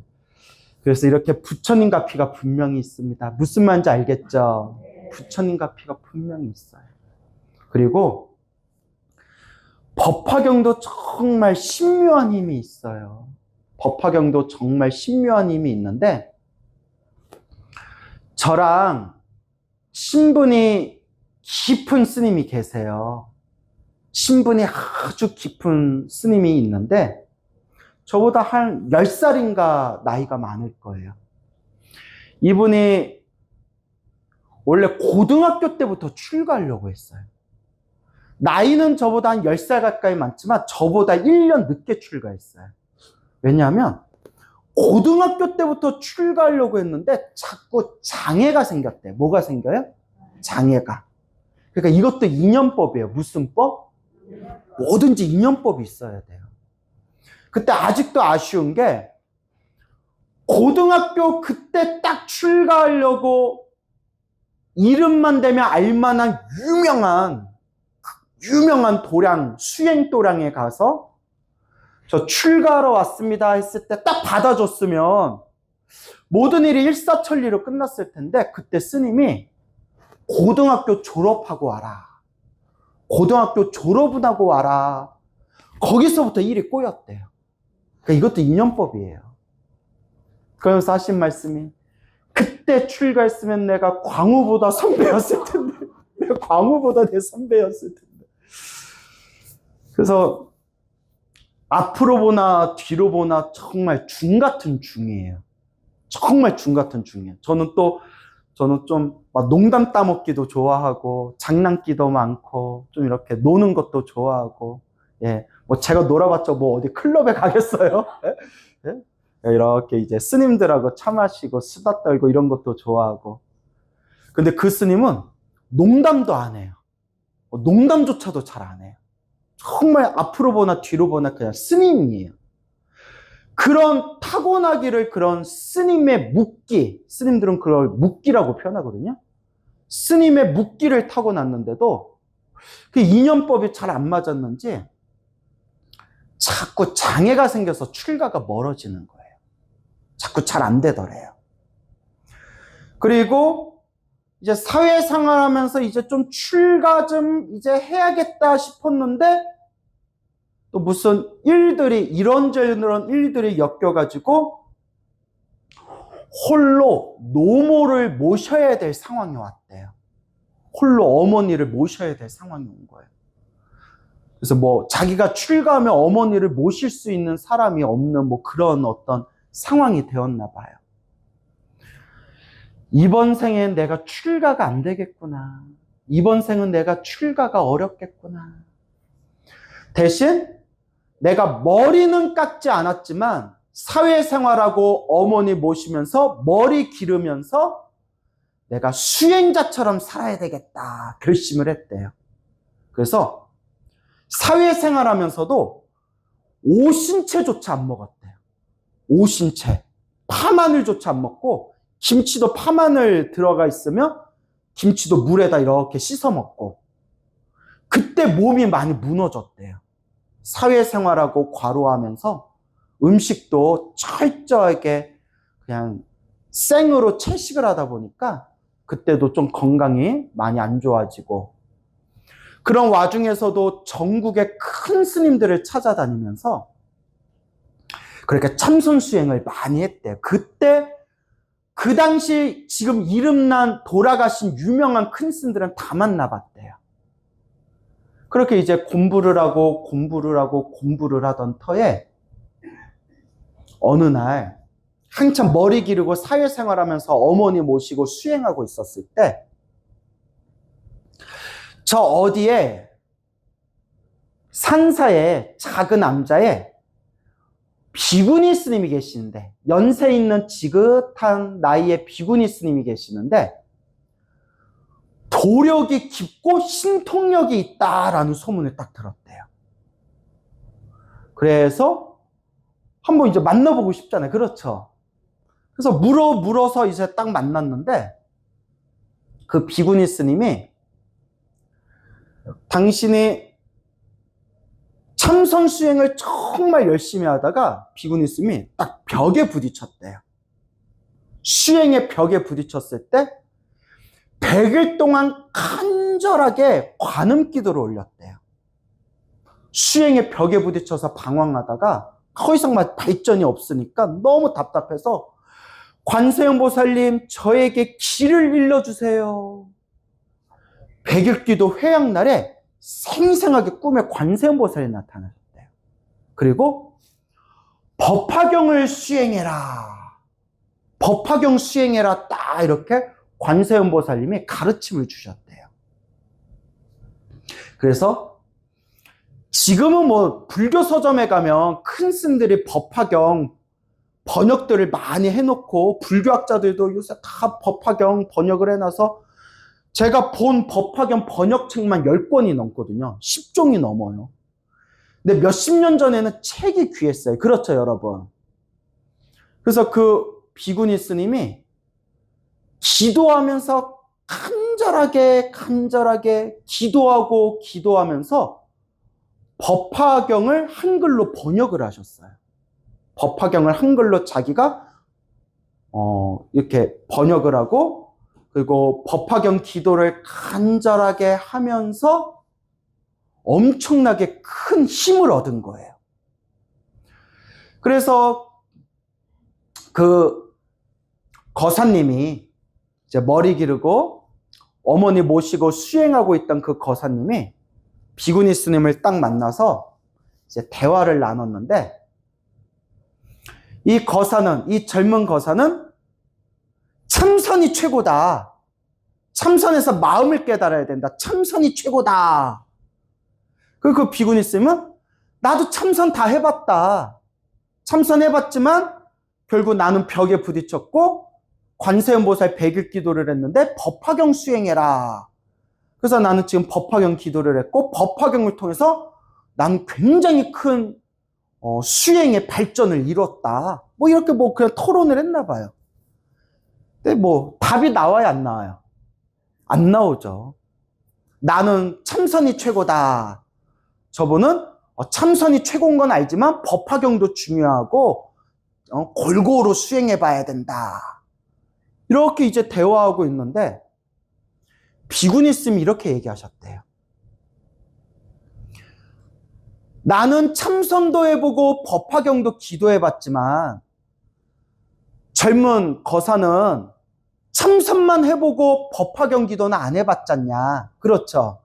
그래서 이렇게 부처님과 피가 분명히 있습니다. 무슨 말인지 알겠죠? 부처님과 피가 분명히 있어요. 그리고 법화경도 정말 신묘한 힘이 있어요. 법화경도 정말 신묘한 힘이 있는데 저랑 신분이 깊은 스님이 계세요. 신분이 아주 깊은 스님이 있는데 저보다 한 10살인가 나이가 많을 거예요. 이분이 원래 고등학교 때부터 출가하려고 했어요. 나이는 저보다 한 10살 가까이 많지만 저보다 1년 늦게 출가했어요. 왜냐하면 고등학교 때부터 출가하려고 했는데 자꾸 장애가 생겼대. 뭐가 생겨요? 장애가. 그러니까 이것도 인연법이에요. 무슨 법? 뭐든지 인연법이 있어야 돼요. 그때 아직도 아쉬운 게 고등학교 그때 딱 출가하려고 이름만 대면 알만한 유명한 도량, 수행 도량에 가서 저 출가하러 왔습니다 했을 때 딱 받아줬으면 모든 일이 일사천리로 끝났을 텐데 그때 스님이 고등학교 졸업하고 와라. 고등학교 졸업은 하고 와라. 거기서부터 일이 꼬였대요. 그러니까 이것도 인연법이에요. 그러면서 하신 말씀이 그때 출가했으면 내가 광우보다 선배였을 텐데 내가 광우보다 내 선배였을 텐데. 그래서 앞으로 보나 뒤로 보나 정말 중 같은 중이에요. 정말 중 같은 중이에요. 저는 좀 막 농담 따먹기도 좋아하고 장난기도 많고 좀 이렇게 노는 것도 좋아하고 예, 뭐 제가 놀아봤자 뭐 어디 클럽에 가겠어요? 예? 예? 이렇게 이제 스님들하고 차 마시고 수다 떨고 이런 것도 좋아하고. 근데 그 스님은 농담도 안 해요. 농담조차도 잘 안 해요. 정말 앞으로 보나 뒤로 보나 그냥 스님이에요. 그런 타고나기를 그런 스님의 묵기, 스님들은 그걸 묵기라고 표현하거든요. 스님의 묵기를 타고났는데도 그 인연법이 잘 안 맞았는지 자꾸 장애가 생겨서 출가가 멀어지는 거예요. 자꾸 잘 안 되더래요. 그리고 이제 사회생활하면서 이제 좀 출가 좀 이제 해야겠다 싶었는데 또 무슨 일들이 이런저런 일들이 엮여가지고 홀로 노모를 모셔야 될 상황이 왔대요. 홀로 어머니를 모셔야 될 상황이 온 거예요. 그래서 뭐 자기가 출가하면 어머니를 모실 수 있는 사람이 없는 뭐 그런 어떤 상황이 되었나 봐요. 이번 생엔 내가 출가가 안 되겠구나. 이번 생은 내가 출가가 어렵겠구나. 대신 내가 머리는 깎지 않았지만 사회생활하고 어머니 모시면서 머리 기르면서 내가 수행자처럼 살아야 되겠다 결심을 했대요. 그래서 사회생활하면서도 오신채조차 안 먹었대요. 오신채. 파마늘조차 안 먹고 김치도 파마늘 들어가 있으면 김치도 물에다 이렇게 씻어 먹고 그때 몸이 많이 무너졌대요. 사회생활하고 과로하면서 음식도 철저하게 그냥 생으로 채식을 하다 보니까 그때도 좀 건강이 많이 안 좋아지고 그런 와중에서도 전국의 큰 스님들을 찾아다니면서 그렇게 참선 수행을 많이 했대요. 그때 그 당시 지금 이름난 돌아가신 유명한 큰 스님들은 다 만나봤대요. 그렇게 이제 공부를 하던 터에 어느 날 한참 머리 기르고 사회생활하면서 어머니 모시고 수행하고 있었을 때 저 어디에 산사에 작은 암자에 비구니 스님이 계시는데, 연세 있는 지긋한 나이의 비구니 스님이 계시는데 도력이 깊고 신통력이 있다라는 소문을 딱 들었대요. 그래서 한번 이제 만나보고 싶잖아요. 그렇죠? 그래서 물어서 이제 딱 만났는데 그 비구니 스님이 당신이 참선 수행을 정말 열심히 하다가 비구니 스님이 딱 벽에 부딪혔대요. 수행의 벽에 부딪혔을 때 100일 동안 간절하게 관음 기도를 올렸대요. 수행의 벽에 부딪혀서 방황하다가 더 이상 발전이 없으니까 너무 답답해서 관세음 보살님, 저에게 길을 일러주세요. 100일 기도 회양 날에 생생하게 꿈에 관세음 보살이 나타나셨대요. 그리고 법화경을 수행해라. 법화경 수행해라. 딱 이렇게 관세음 보살님이 가르침을 주셨대요. 그래서 지금은 불교 서점에 가면 큰 스님들이 법화경 번역들을 많이 해놓고 불교학자들도 요새 다 법화경 번역을 해놔서 제가 본 법화경 번역책만 10권이 넘거든요. 10종이 넘어요. 근데 몇십 년 전에는 책이 귀했어요. 그렇죠, 여러분? 그래서 그 비구니 스님이 기도하면서 간절하게 기도하면서 법화경을 한글로 번역을 하셨어요. 법화경을 한글로 자기가 이렇게 번역을 하고, 그리고 법화경 기도를 간절하게 하면서 엄청나게 큰 힘을 얻은 거예요. 그래서 그 거사님이 이제 머리 기르고 어머니 모시고 수행하고 있던 그 거사님이 비구니 스님을 딱 만나서 이제 대화를 나눴는데, 이 젊은 거사는 참선이 최고다. 참선에서 마음을 깨달아야 된다. 참선이 최고다. 그 비구니 스님은 나도 참선 다 해봤다. 참선해봤지만 결국 나는 벽에 부딪혔고 관세음 보살 100일 기도를 했는데 법화경 수행해라. 그래서 나는 지금 법화경 기도를 했고 법화경을 통해서 난 굉장히 큰 수행의 발전을 이뤘다. 이렇게 그냥 토론을 했나 봐요. 근데 답이 나와요, 안 나와요? 안 나오죠. 나는 참선이 최고다. 저분은 참선이 최고인 건 알지만 법화경도 중요하고 골고루 수행해 봐야 된다. 이렇게 이제 대화하고 있는데 비구니 스님이 이렇게 얘기하셨대요. 나는 참선도 해보고 법화경도 기도해봤지만 젊은 거사는 참선만 해보고 법화경 기도는 안 해봤잖냐. 그렇죠?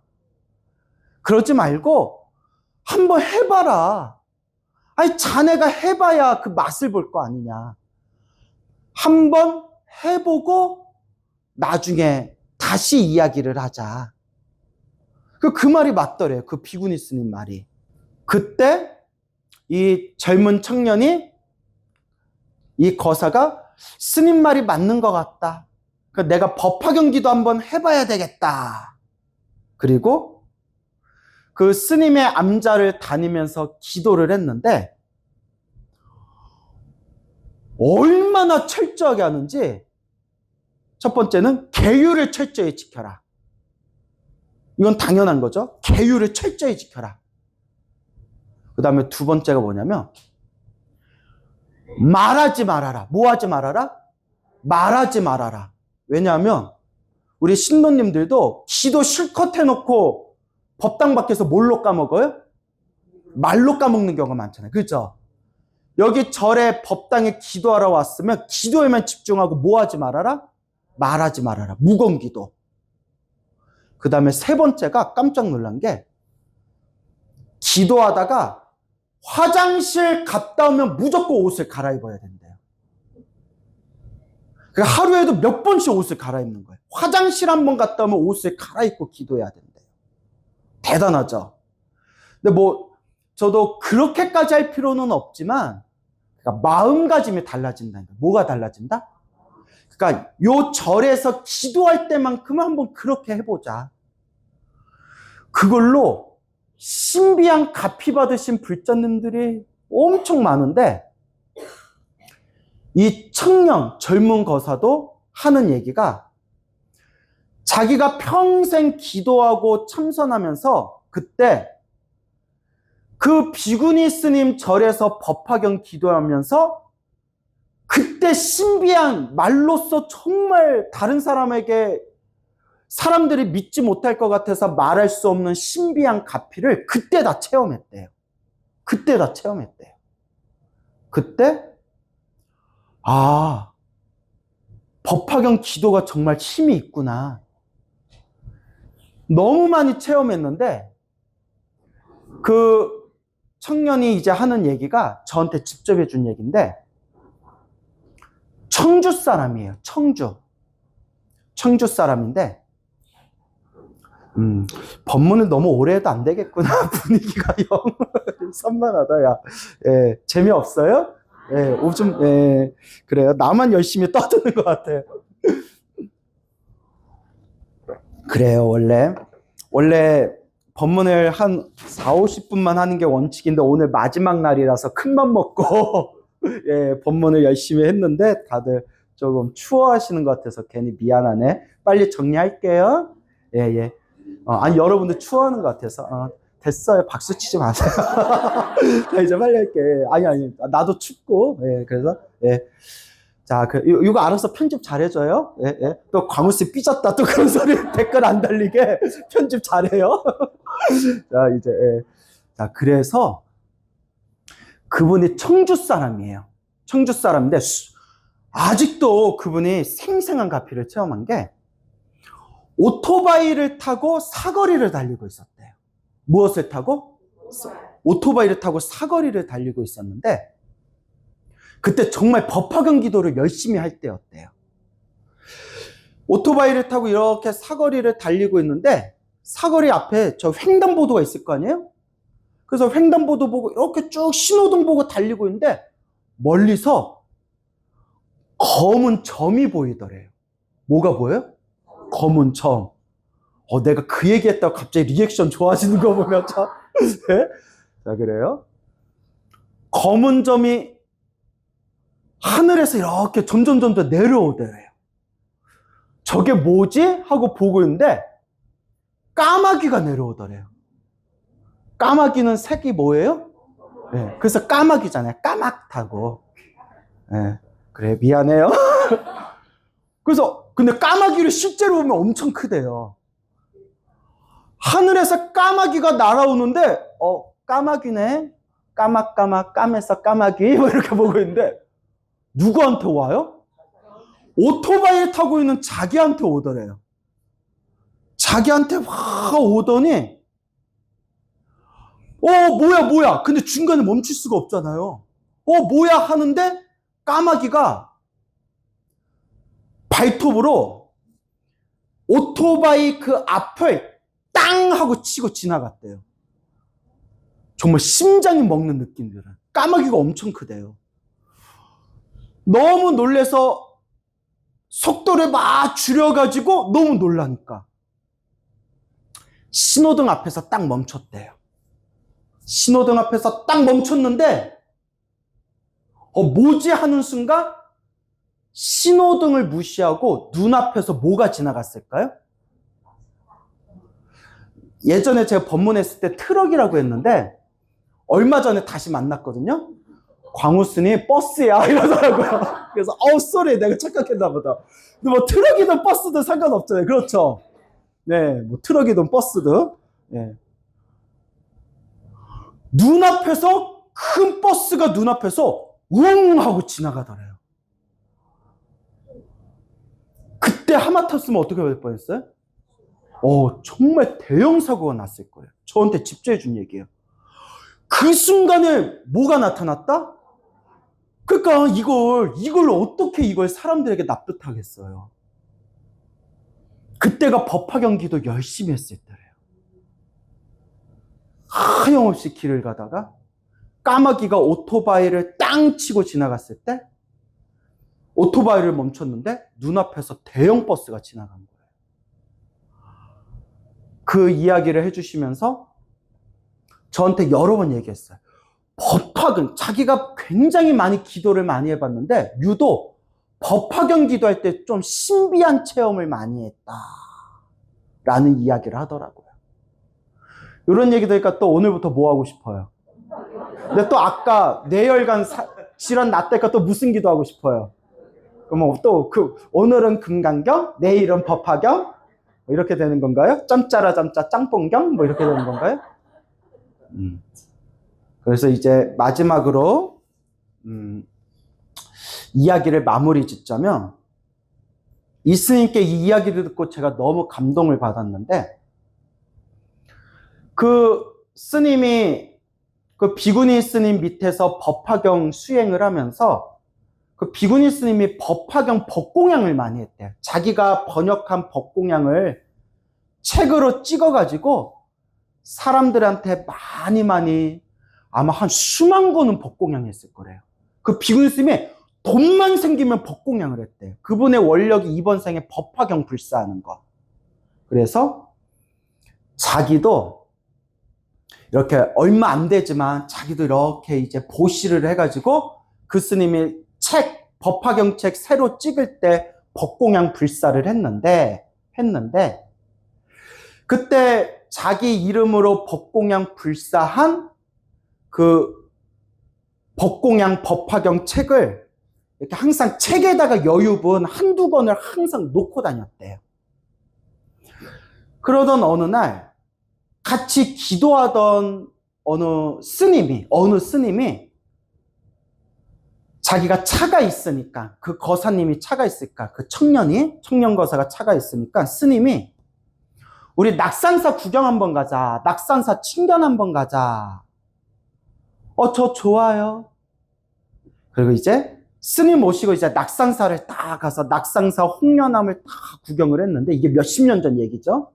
그러지 말고 한번 해봐라. 아니 자네가 해봐야 그 맛을 볼 거 아니냐. 한번 해보고 나중에 다시 이야기를 하자. 그 말이 맞더래요. 그 비구니 스님 말이. 그때 이 젊은 청년이 이 거사가 스님 말이 맞는 것 같다. 그러니까 내가 법화경 기도 한번 해봐야 되겠다. 그리고 그 스님의 암자를 다니면서 기도를 했는데 얼마나 철저하게 하는지, 첫 번째는 계율을 철저히 지켜라. 이건 당연한 거죠. 계율을 철저히 지켜라. 그 다음에 두 번째가 뭐냐면 말하지 말아라. 뭐 하지 말아라? 말하지 말아라. 왜냐하면 우리 신도님들도 기도 실컷 해놓고 법당 밖에서 뭘로 까먹어요? 말로 까먹는 경우가 많잖아요. 그렇죠? 여기 절에 법당에 기도하러 왔으면 기도에만 집중하고 뭐 하지 말아라? 말하지 말아라. 무건 기도. 그 다음에 세 번째가 깜짝 놀란 게 기도하다가 화장실 갔다 오면 무조건 옷을 갈아입어야 된대요. 그러니까 하루에도 몇 번씩 옷을 갈아입는 거예요. 화장실 한 번 갔다 오면 옷을 갈아입고 기도해야 된대요. 대단하죠? 근데 저도 그렇게까지 할 필요는 없지만, 그러니까 마음가짐이 달라진다는 거예요. 뭐가 달라진다? 그러니까 요 절에서 기도할 때만큼은 한번 그렇게 해보자. 그걸로 신비한 가피 받으신 불자님들이 엄청 많은데, 이 청년 젊은 거사도 하는 얘기가, 자기가 평생 기도하고 참선하면서 그때 그 비구니 스님 절에서 법화경 기도하면서 그때 신비한, 말로써 정말 다른 사람에게 사람들이 믿지 못할 것 같아서 말할 수 없는 신비한 가피를 그때 다 체험했대요. 그때 다 체험했대요. 그때 법화경 기도가 정말 힘이 있구나. 너무 많이 체험했는데, 그 청년이 이제 하는 얘기가 저한테 직접 해준 얘기인데, 청주 사람이에요. 청주 사람인데, 법문을 너무 오래 해도 안 되겠구나. 분위기가 영 산만하다. 야, 예, 재미없어요? 예, 예, 그래요. 나만 열심히 떠드는 것 같아요. 그래요. 원래 법문을 한 4, 50분만 하는 게 원칙인데, 오늘 마지막 날이라서 큰맘 먹고 예, 법문을 열심히 했는데 다들 조금 추워하시는 것 같아서 괜히 미안하네. 빨리 정리할게요. 예. 아니, 여러분들 추워하는 것 같아서. 됐어요. 박수 치지 마세요. 이제 빨리 할게. 아니, 나도 춥고. 예, 그래서, 예. 자, 이거 알아서 편집 잘해줘요. 예. 또 광우씨 삐졌다. 또 그런 소리 댓글 안 달리게 편집 잘해요. 자, 이제, 예. 자, 그래서 그분이 청주 사람이에요. 청주 사람인데, 아직도 그분이 생생한 가피를 체험한 게, 오토바이를 타고 사거리를 달리고 있었대요. 무엇을 타고? 오토바이를 타고 사거리를 달리고 있었는데, 그때 정말 법화경 기도를 열심히 할 때였대요. 오토바이를 타고 이렇게 사거리를 달리고 있는데, 사거리 앞에 저 횡단보도가 있을 거 아니에요? 그래서 횡단보도 보고 이렇게 쭉 신호등 보고 달리고 있는데, 멀리서 검은 점이 보이더래요. 뭐가 보여요? 검은 점. 내가 그 얘기했다고 갑자기 리액션 좋아지는 거 보면 참. 네? 자, 그래요. 검은 점이 하늘에서 이렇게 점점 내려오더래요. 저게 뭐지? 하고 보고 있는데 까마귀가 내려오더래요. 까마귀는 색이 뭐예요? 네, 그래서 까마귀잖아요. 까맣다고. 네, 그래, 미안해요. 그래서 근데 까마귀를 실제로 보면 엄청 크대요. 하늘에서 까마귀가 날아오는데, 까마귀네? 까매서 까마귀? 뭐 이렇게 보고 있는데, 누구한테 와요? 오토바이를 타고 있는 자기한테 오더래요. 자기한테 확 오더니, 뭐야. 근데 중간에 멈출 수가 없잖아요. 뭐야 하는데, 까마귀가 발톱으로 오토바이 그 앞을 땅 하고 치고 지나갔대요. 정말 심장이 먹는 느낌들은. 까마귀가 엄청 크대요. 너무 놀래서 속도를 막 줄여가지고 너무 놀라니까 신호등 앞에서 딱 멈췄대요. 신호등 앞에서 딱 멈췄는데 뭐지 하는 순간 신호등을 무시하고 눈앞에서 뭐가 지나갔을까요? 예전에 제가 법문했을 때 트럭이라고 했는데 얼마 전에 다시 만났거든요. 광우스님 버스야 이러더라고요. 그래서 쏘리 내가 착각했나 보다. 근데 뭐 트럭이든 버스든 상관없잖아요. 그렇죠? 네, 뭐 트럭이든 버스든. 네. 눈앞에서 큰 버스가 눈앞에서 웅 하고 지나가더래요. 그때 하마터스면 어떻게 될 뻔했어요? 정말 대형 사고가 났을 거예요. 저한테 집중해 준 얘기예요. 그 순간에 뭐가 나타났다? 그러니까 이걸 어떻게 이걸 사람들에게 납득하겠어요? 그때가 법화경 기도 열심히 했을 때래요. 하염없이 길을 가다가 까마귀가 오토바이를 땅 치고 지나갔을 때 오토바이를 멈췄는데 눈앞에서 대형 버스가 지나간 거예요. 그 이야기를 해주시면서 저한테 여러 번 얘기했어요. 법화경, 자기가 굉장히 많이 기도를 많이 해봤는데 유독 법화경 기도할 때 좀 신비한 체험을 많이 했다라는 이야기를 하더라고요. 이런 얘기 들으니까 또 오늘부터 뭐 하고 싶어요? 근데 또 아까 뇌혈관 질환 났다니까 또 무슨 기도 하고 싶어요? 그럼 또 오늘은 금강경, 내일은 법화경 이렇게 되는 건가요? 짬짜라 짬짜 짬뽕경 뭐 이렇게 되는 건가요? 그래서 이제 마지막으로 이야기를 마무리 짓자면 이 스님께 이 이야기를 듣고 제가 너무 감동을 받았는데 그 스님이 그 비구니 스님 밑에서 법화경 수행을 하면서 그 비구니 스님이 법화경 법공양을 많이 했대요. 자기가 번역한 법공양을 책으로 찍어가지고 사람들한테 많이 아마 한 수만 권은 법공양 했을 거래요. 그 비구니 스님이 돈만 생기면 법공양을 했대요. 그분의 원력이 이번 생에 법화경 불사하는 거. 그래서 자기도 이렇게 얼마 안 되지만 자기도 이렇게 이제 보시를 해가지고 그 스님이 법화경 책 새로 찍을 때 법공양 불사를 했는데 그때 자기 이름으로 법공양 불사한 그 법공양 법화경 책을 이렇게 항상 책에다가 여유분 한두 권을 항상 놓고 다녔대요. 그러던 어느 날 같이 기도하던 어느 스님이 자기가 차가 있으니까 그 거사님이 차가 있으니까 그 청년 거사가 차가 있으니까 스님이 우리 낙산사 구경 한번 가자. 낙산사 친견 한번 가자. 저 좋아요. 그리고 이제 스님 모시고 이제 낙산사를 딱 가서 낙산사 홍련암을 다 구경을 했는데 이게 몇십 년 전 얘기죠.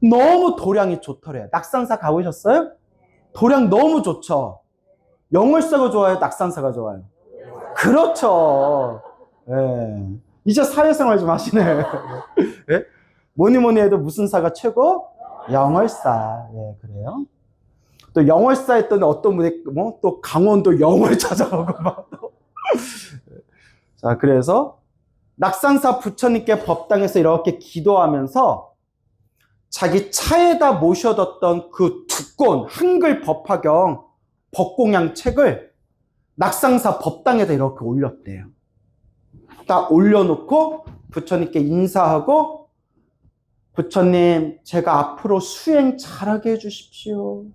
너무 도량이 좋더래요. 낙산사 가보셨어요? 도량 너무 좋죠. 영월사가 좋아요? 낙산사가 좋아요? 그렇죠. 예. 이제 사회생활 좀 하시네. 예? 뭐니 해도 무슨 사가 최고? 영월사. 예, 그래요. 또 영월사 했더니 어떤 분이 또 강원도 영월 찾아오고 막. 자, 그래서 낙산사 부처님께 법당에서 이렇게 기도하면서 자기 차에다 모셔뒀던 그 두꺼운 한글 법화경 법공양 책을 낙산사 법당에다 이렇게 올렸대요. 딱 올려놓고 부처님께 인사하고 부처님 제가 앞으로 수행 잘하게 해주십시오.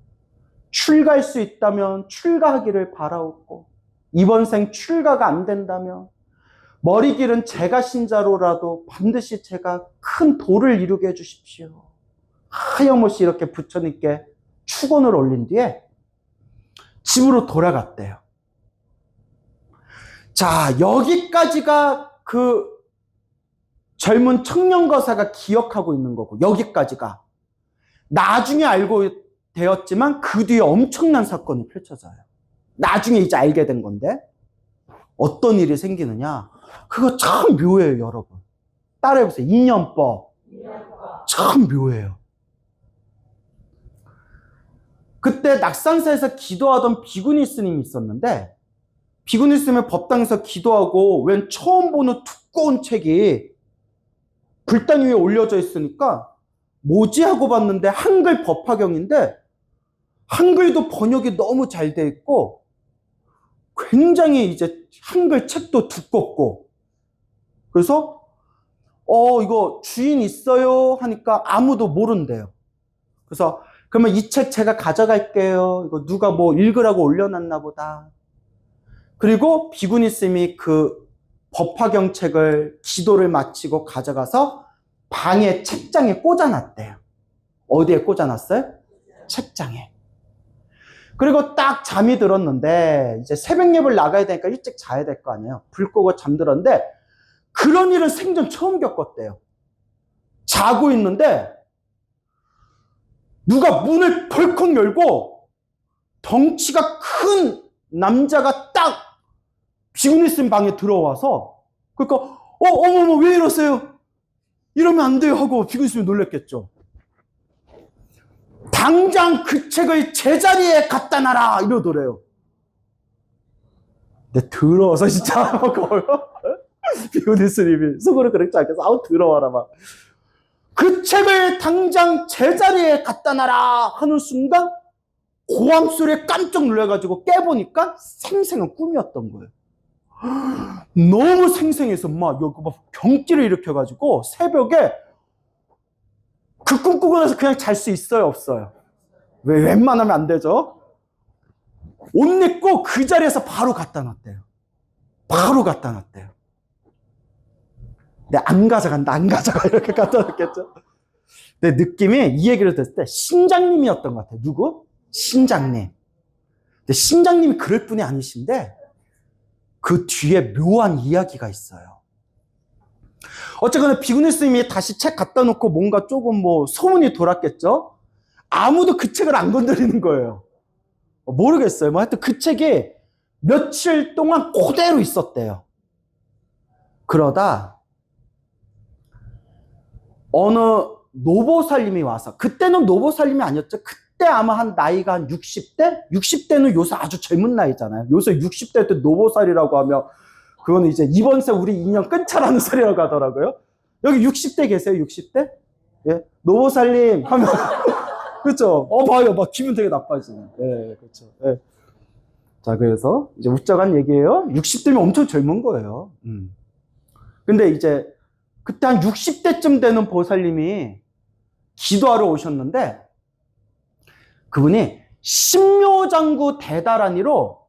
출가할 수 있다면 출가하기를 바라옵고 이번 생 출가가 안 된다면 머리 길은 제가 신자로라도 반드시 제가 큰 도를 이루게 해주십시오. 하염없이 이렇게 부처님께 축원을 올린 뒤에 집으로 돌아갔대요. 자, 여기까지가 그 젊은 청년거사가 기억하고 있는 거고 여기까지가 나중에 알고 되었지만 그 뒤에 엄청난 사건이 펼쳐져요. 나중에 이제 알게 된 건데 어떤 일이 생기느냐 그거 참 묘해요. 여러분 따라해보세요. 인연법 참 묘해요. 그때 낙산사에서 기도하던 비구니 스님이 있었는데 비구니 스님의 법당에서 기도하고 웬 처음 보는 두꺼운 책이 불단 위에 올려져 있으니까 뭐지 하고 봤는데 한글 법화경인데 한글도 번역이 너무 잘 돼 있고 굉장히 이제 한글 책도 두껍고 그래서 이거 주인 있어요 하니까 아무도 모른대요. 그래서 그러면 이 책 제가 가져갈게요. 이거 누가 뭐 읽으라고 올려놨나 보다. 그리고 비구니 스님이 그 법화경 책을 기도를 마치고 가져가서 방에 책장에 꽂아놨대요. 어디에 꽂아놨어요? 책장에. 그리고 딱 잠이 들었는데 이제 새벽 예배를 나가야 되니까 일찍 자야 될 거 아니에요. 불 끄고 잠들었는데 그런 일은 생전 처음 겪었대요. 자고 있는데 누가 문을 벌컥 열고 덩치가 큰 남자가 딱 비구니 쓴 방에 들어와서 그러니까 어머머 왜 이러세요? 이러면 안 돼요 하고 비구니 쓰면 놀랬겠죠. 당장 그 책을 제자리에 갖다 놔라 이러더래요. 근데 더러워서 진짜 비구니 스님이 속으로 그렇지 않겠어. 아우 더러워라 막. 그 책을 당장 제자리에 갖다 놔라 하는 순간 고함 소리에 깜짝 놀라가지고 깨보니까 생생한 꿈이었던 거예요. 너무 생생해서 막 경기를 일으켜가지고 새벽에 그 꿈 꾸고 나서 그냥 잘 수 있어요, 없어요? 왜 웬만하면 안 되죠? 옷 입고 그 자리에서 바로 갖다 놨대요. 바로 갖다 놨대요. 근데 안 가져간다, 이렇게 갖다 놨겠죠? 근데 느낌이 이 얘기를 들었을 때 신장님이었던 것 같아요. 누구? 신장님. 근데 신장님이 그럴 뿐이 아니신데 그 뒤에 묘한 이야기가 있어요. 어쨌거나 비구니 스님이 다시 책 갖다 놓고 뭔가 조금 소문이 돌았겠죠? 아무도 그 책을 안 건드리는 거예요. 모르겠어요. 하여튼 그 책이 며칠 동안 그대로 있었대요. 그러다 어느 노보살님이 와서, 그때는 노보살님이 아니었죠. 그때 아마 나이가 한 60대? 60대는 요새 아주 젊은 나이잖아요. 요새 60대 때 노보살이라고 하면 그거는 이제 이번 세 우리 인연 끊자라는 소리라고 하더라고요. 여기 60대 계세요? 60대? 예? 노보살님 하면 그렇죠. 봐요. 막 기분 되게 나빠지네. 예, 그렇죠. 예. 자, 그래서 이제 웃자간 얘기예요. 60대면 엄청 젊은 거예요. 근데 이제 그때 한 60대쯤 되는 보살님이 기도하러 오셨는데 그분이 신묘장구 대다라니로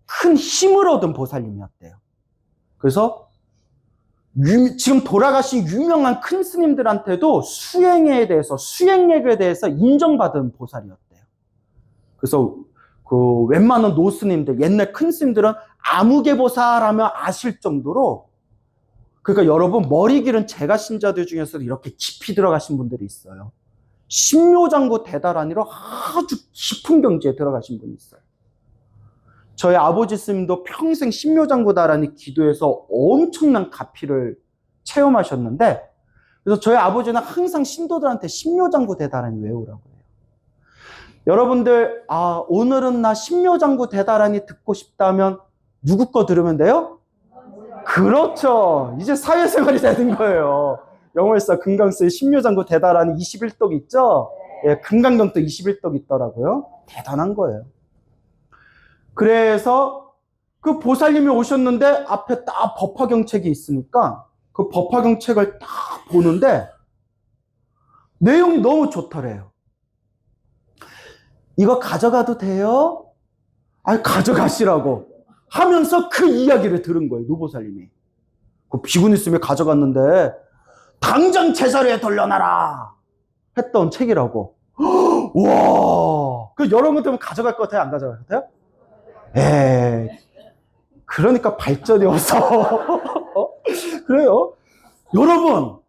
큰 힘을 얻은 보살님이었대요. 그래서 지금 돌아가신 유명한 큰 스님들한테도 수행예에 대해서 인정받은 보살이었대요. 그래서 그 웬만한 노스님들, 옛날 큰 스님들은 아무개보살 하면 아실 정도로, 그러니까 여러분 머리 길은 제가 신자들 중에서도 이렇게 깊이 들어가신 분들이 있어요. 신묘장구 대다라니로 아주 깊은 경지에 들어가신 분이 있어요. 저희 아버지 스님도 평생 신묘장구 다라니 기도해서 엄청난 가피를 체험하셨는데, 그래서 저희 아버지는 항상 신도들한테 신묘장구 대다라니 외우라고 해요. 여러분들, 오늘은 나 신묘장구 대다라니 듣고 싶다면 누구 거 들으면 돼요? 그렇죠. 이제 사회생활이 되는 거예요. 영월사 금강스의 신묘장구 대다라니 21독 있죠? 예, 금강경도 21독 있더라고요. 대단한 거예요. 그래서 그 보살님이 오셨는데 앞에 딱 법화경책이 있으니까 그 법화경책을 딱 보는데 내용이 너무 좋더래요. 이거 가져가도 돼요? 아니, 가져가시라고 하면서 그 이야기를 들은 거예요, 노보살님이. 그 비구니 스님이 가져갔는데 당장 제자리에 돌려놔라 했던 책이라고. 와, 그 여러분들 가져갈 것 같아요? 안 가져갈 것 같아요? 에이, 그러니까 발전이 없어. 그래요? 여러분,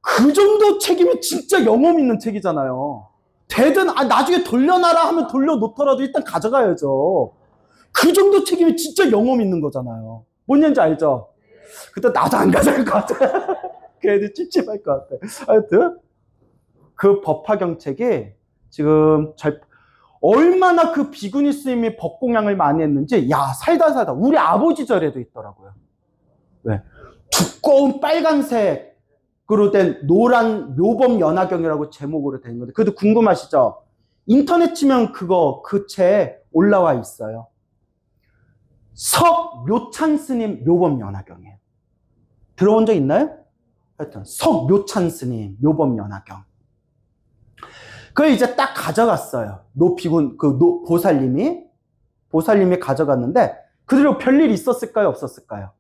그 정도 책이면 진짜 영험 있는 책이잖아요. 되든 나중에 돌려놔라 하면 돌려놓더라도 일단 가져가야죠. 그 정도 책이면 진짜 영험 있는 거잖아요. 뭔 얘기인지 알죠? 그때 나도 안 가져갈 것 같아. 걔네들 찝찝할 것 같아. 하여튼 그 법화경책이 지금 얼마나 그 비구니 스님이 법공양을 많이 했는지, 살다 우리 아버지 절에도 있더라고요. 왜? 두꺼운 빨간색으로 된 노란 묘법 연화경이라고 제목으로 된 건데, 그래도 궁금하시죠? 인터넷 치면 그 책 올라와 있어요. 석묘찬 스님 묘법 연화경이에요. 들어본 적 있나요? 하여튼 석묘찬 스님 묘법 연화경. 그걸 이제 딱 가져갔어요. 보살님이 가져갔는데, 그대로 별일 있었을까요? 없었을까요?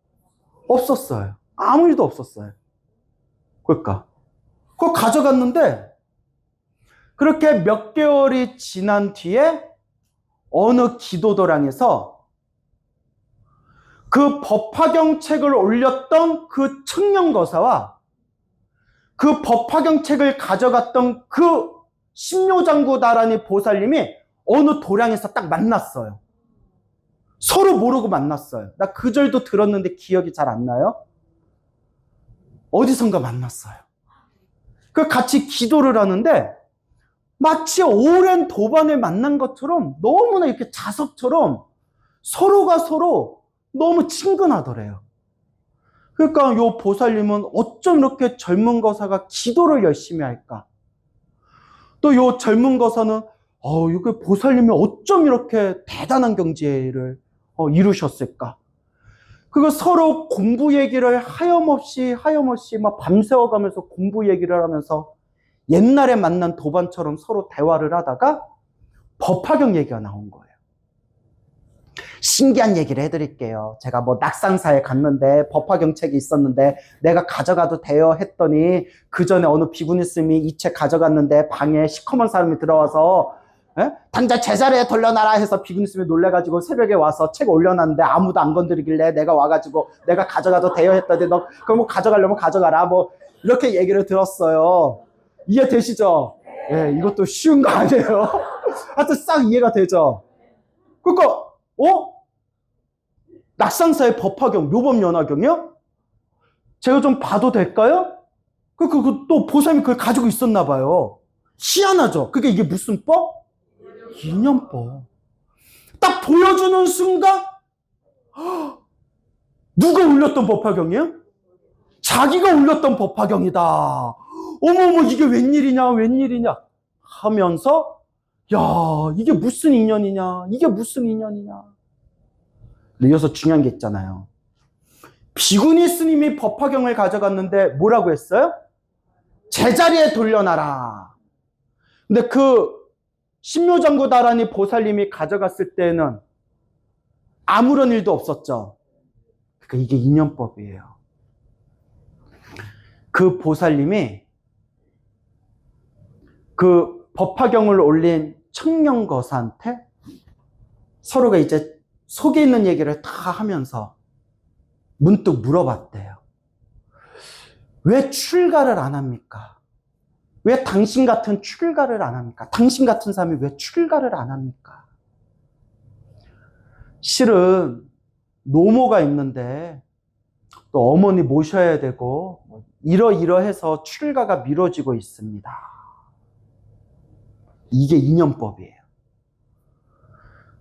없었어요. 아무 일도 없었어요. 그러니까. 그걸 가져갔는데, 그렇게 몇 개월이 지난 뒤에 어느 기도도량에서 그 법화경 책을 올렸던 그 청년거사와 그 법화경 책을 가져갔던 그 신묘장구 다라니 보살님이 어느 도량에서 딱 만났어요. 서로 모르고 만났어요. 나 그 절도 들었는데 기억이 잘 안 나요. 어디선가 만났어요. 그 같이 기도를 하는데 마치 오랜 도반을 만난 것처럼 너무나 이렇게 자석처럼 서로가 서로 너무 친근하더래요. 그러니까 요 보살님은 어쩜 이렇게 젊은 거사가 기도를 열심히 할까? 또 요 젊은 거사는 이게 보살님이 어쩜 이렇게 대단한 경지를 이루셨을까? 그거 서로 공부 얘기를 하염없이 막 밤새워가면서 공부 얘기를 하면서 옛날에 만난 도반처럼 서로 대화를 하다가 법화경 얘기가 나온 거예요. 신기한 얘기를 해드릴게요. 제가 뭐 낙산사에 갔는데 법화경 책이 있었는데 내가 가져가도 돼요 했더니 그 전에 어느 비구니 스님이 이 책 가져갔는데 방에 시커먼 사람이 들어와서 당장 제자리에 돌려놔라 해서 비구니 스님이 놀래가지고 새벽에 와서 책 올려놨는데 아무도 안 건드리길래 내가 와가지고 내가 가져가도 돼요 했더니 너 그럼 뭐 가져가려면 가져가라 뭐 이렇게 얘기를 들었어요. 이해되시죠? 예, 이것도 쉬운 거 아니에요. 하여튼 싹 이해가 되죠. 그러니까 낙상사의 법화경, 묘법연화경이요? 제가 좀 봐도 될까요? 또 보살님이 그걸 가지고 있었나 봐요. 희한하죠? 그게 이게 무슨 법? 인연법. 딱 보여주는 순간 누가 올렸던 법화경이에요? 자기가 올렸던 법화경이다. 어머머 이게 웬일이냐 하면서 야 이게 무슨 인연이냐 이게 무슨 인연이냐. 이어서 중요한 게 있잖아요. 비구니 스님이 법화경을 가져갔는데 뭐라고 했어요? 제자리에 돌려놔라. 근데 그 신묘장구 다라니 보살님이 가져갔을 때는 아무런 일도 없었죠. 그러니까 이게 인연법이에요. 그 보살님이 그 법화경을 올린 청년거사한테 서로가 이제 속에 있는 얘기를 다 하면서 문득 물어봤대요. 왜 출가를 안 합니까? 왜 당신 같은 출가를 안 합니까? 당신 같은 사람이 왜 출가를 안 합니까? 실은 노모가 있는데 또 어머니 모셔야 되고 이러해서 출가가 미뤄지고 있습니다. 이게 인연법이에요.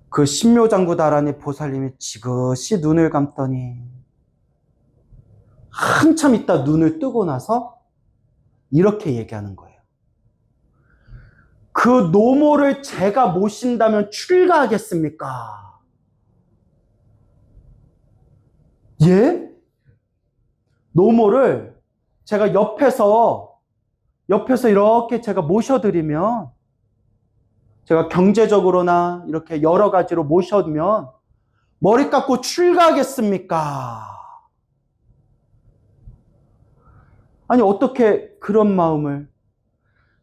그 신묘장구 다라니 보살님이 지그시 눈을 감더니 한참 있다 눈을 뜨고 나서 이렇게 얘기하는 거예요. 그 노모를 제가 모신다면 출가하겠습니까? 예? 노모를 제가 옆에서 이렇게 제가 모셔드리면 제가 경제적으로나 이렇게 여러 가지로 모셔두면 머리 깎고 출가하겠습니까? 아니 어떻게 그런 마음을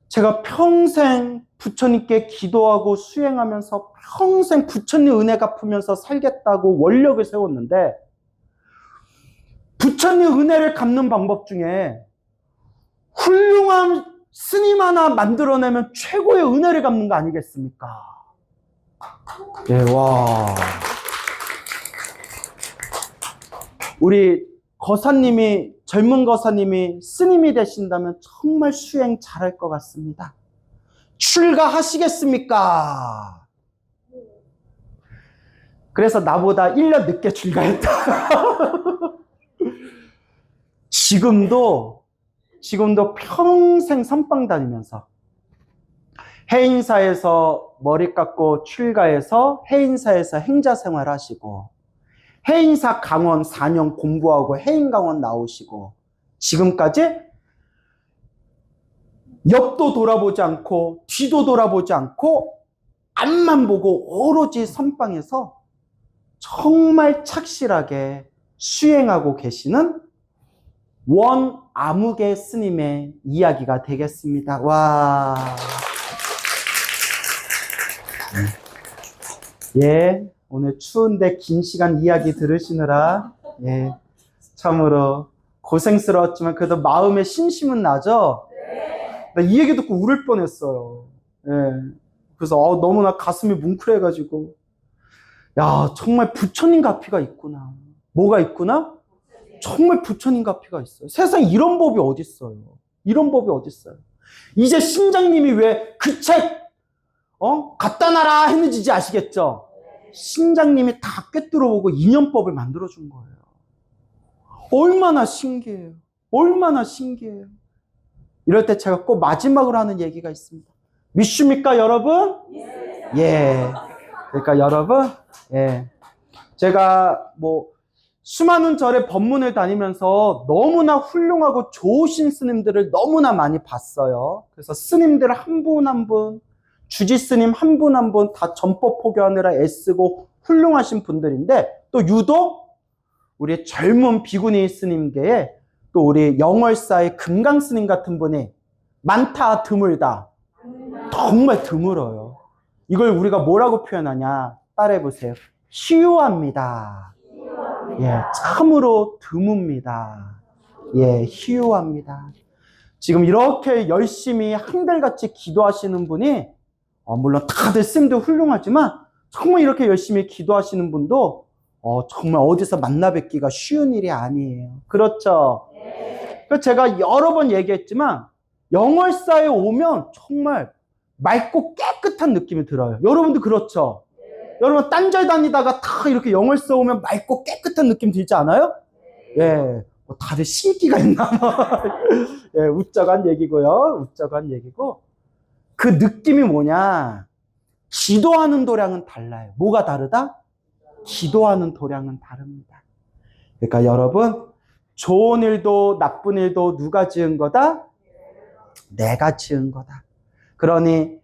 제가 평생 부처님께 기도하고 수행하면서 평생 부처님 은혜 갚으면서 살겠다고 원력을 세웠는데 부처님 은혜를 갚는 방법 중에 훌륭한 스님 하나 만들어내면 최고의 은혜를 갚는 거 아니겠습니까? 예, 와. 우리 거사님이, 젊은 거사님이 스님이 되신다면 정말 수행 잘할 것 같습니다. 출가하시겠습니까? 그래서 나보다 1년 늦게 출가했다. 지금도 평생 선방 다니면서 해인사에서 머리 깎고 출가해서 해인사에서 행자 생활 하시고 해인사 강원 4년 공부하고 해인강원 나오시고 지금까지 옆도 돌아보지 않고 뒤도 돌아보지 않고 앞만 보고 오로지 선방에서 정말 착실하게 수행하고 계시는 원아무개 스님의 이야기가 되겠습니다. 와. 예, 오늘 추운데 긴 시간 이야기 들으시느라, 예, 참으로 고생스러웠지만 그래도 마음에 심심은 나죠? 나 이 얘기 듣고 울을 뻔했어요. 예, 그래서 너무나 가슴이 뭉클해가지고, 야, 정말 부처님 가피가 있구나. 뭐가 있구나? 정말 부처님 가피가 있어요. 세상에 이런 법이 어딨어요. 이런 법이 어딨어요. 이제 신장님이 왜 그 책, 갖다 놔라 했는지 이제 아시겠죠? 신장님이 다 꿰뚫어보고 인연법을 만들어준 거예요. 얼마나 신기해요. 얼마나 신기해요. 이럴 때 제가 꼭 마지막으로 하는 얘기가 있습니다. 믿습니까, 여러분? 예. 그러니까 여러분, 예. 제가 수많은 절의 법문을 다니면서 너무나 훌륭하고 좋으신 스님들을 너무나 많이 봤어요. 그래서 스님들 한 분 한 분, 주지 스님 한 분 한 분 다 전법 포교하느라 애쓰고 훌륭하신 분들인데 또 유독 우리 젊은 비구니 스님계에 또 우리 영월사의 금강 스님 같은 분이 많다 드물다. 정말 드물어요. 이걸 우리가 뭐라고 표현하냐? 따라해보세요. 희유합니다. 예, 참으로 드뭅니다. 예, 희유합니다. 지금 이렇게 열심히 한결같이 기도하시는 분이, 물론 다들 스님도 훌륭하지만, 정말 이렇게 열심히 기도하시는 분도, 정말 어디서 만나 뵙기가 쉬운 일이 아니에요. 그렇죠? 그래서 제가 여러 번 얘기했지만, 영월사에 오면 정말 맑고 깨끗한 느낌이 들어요. 여러분도 그렇죠? 여러분 딴절 다니다가 다 이렇게 영월사 오면 맑고 깨끗한 느낌 들지 않아요? 예, 다들 신기가 있나 봐. 예, 웃자간 얘기고요. 웃자간 얘기고. 그 느낌이 뭐냐? 기도하는 도량은 달라요. 뭐가 다르다? 기도하는 도량은 다릅니다. 그러니까 여러분, 좋은 일도 나쁜 일도 누가 지은 거다? 내가 지은 거다. 그러니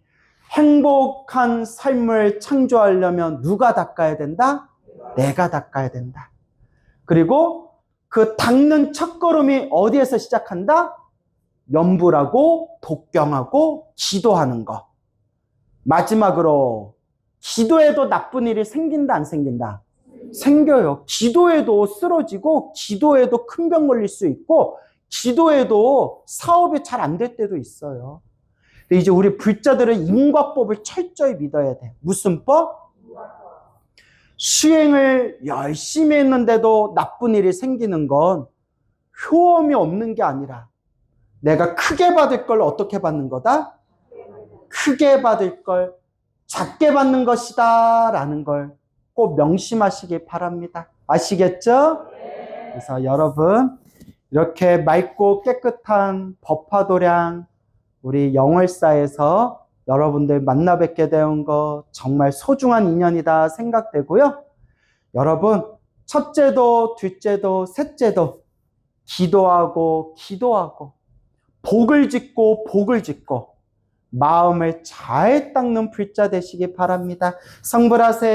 행복한 삶을 창조하려면 누가 닦아야 된다? 내가 닦아야 된다. 그리고 그 닦는 첫걸음이 어디에서 시작한다? 염불하고 독경하고 기도하는 거. 마지막으로 기도에도 나쁜 일이 생긴다 안 생긴다? 생겨요. 기도에도 쓰러지고 기도에도 큰 병 걸릴 수 있고 기도에도 사업이 잘 안 될 때도 있어요. 근데 이제 우리 불자들은 인과법을 철저히 믿어야 돼. 무슨 법? 수행을 열심히 했는데도 나쁜 일이 생기는 건 효험이 없는 게 아니라 내가 크게 받을 걸 어떻게 받는 거다? 크게 받을 걸 작게 받는 것이다 라는 걸 꼭 명심하시기 바랍니다. 아시겠죠? 그래서 여러분 이렇게 맑고 깨끗한 법화도량 우리 영월사에서 여러분들 만나 뵙게 된 거 정말 소중한 인연이다 생각되고요. 여러분 첫째도 둘째도 셋째도 기도하고 복을 짓고 마음을 잘 닦는 불자 되시기 바랍니다. 성불하세요.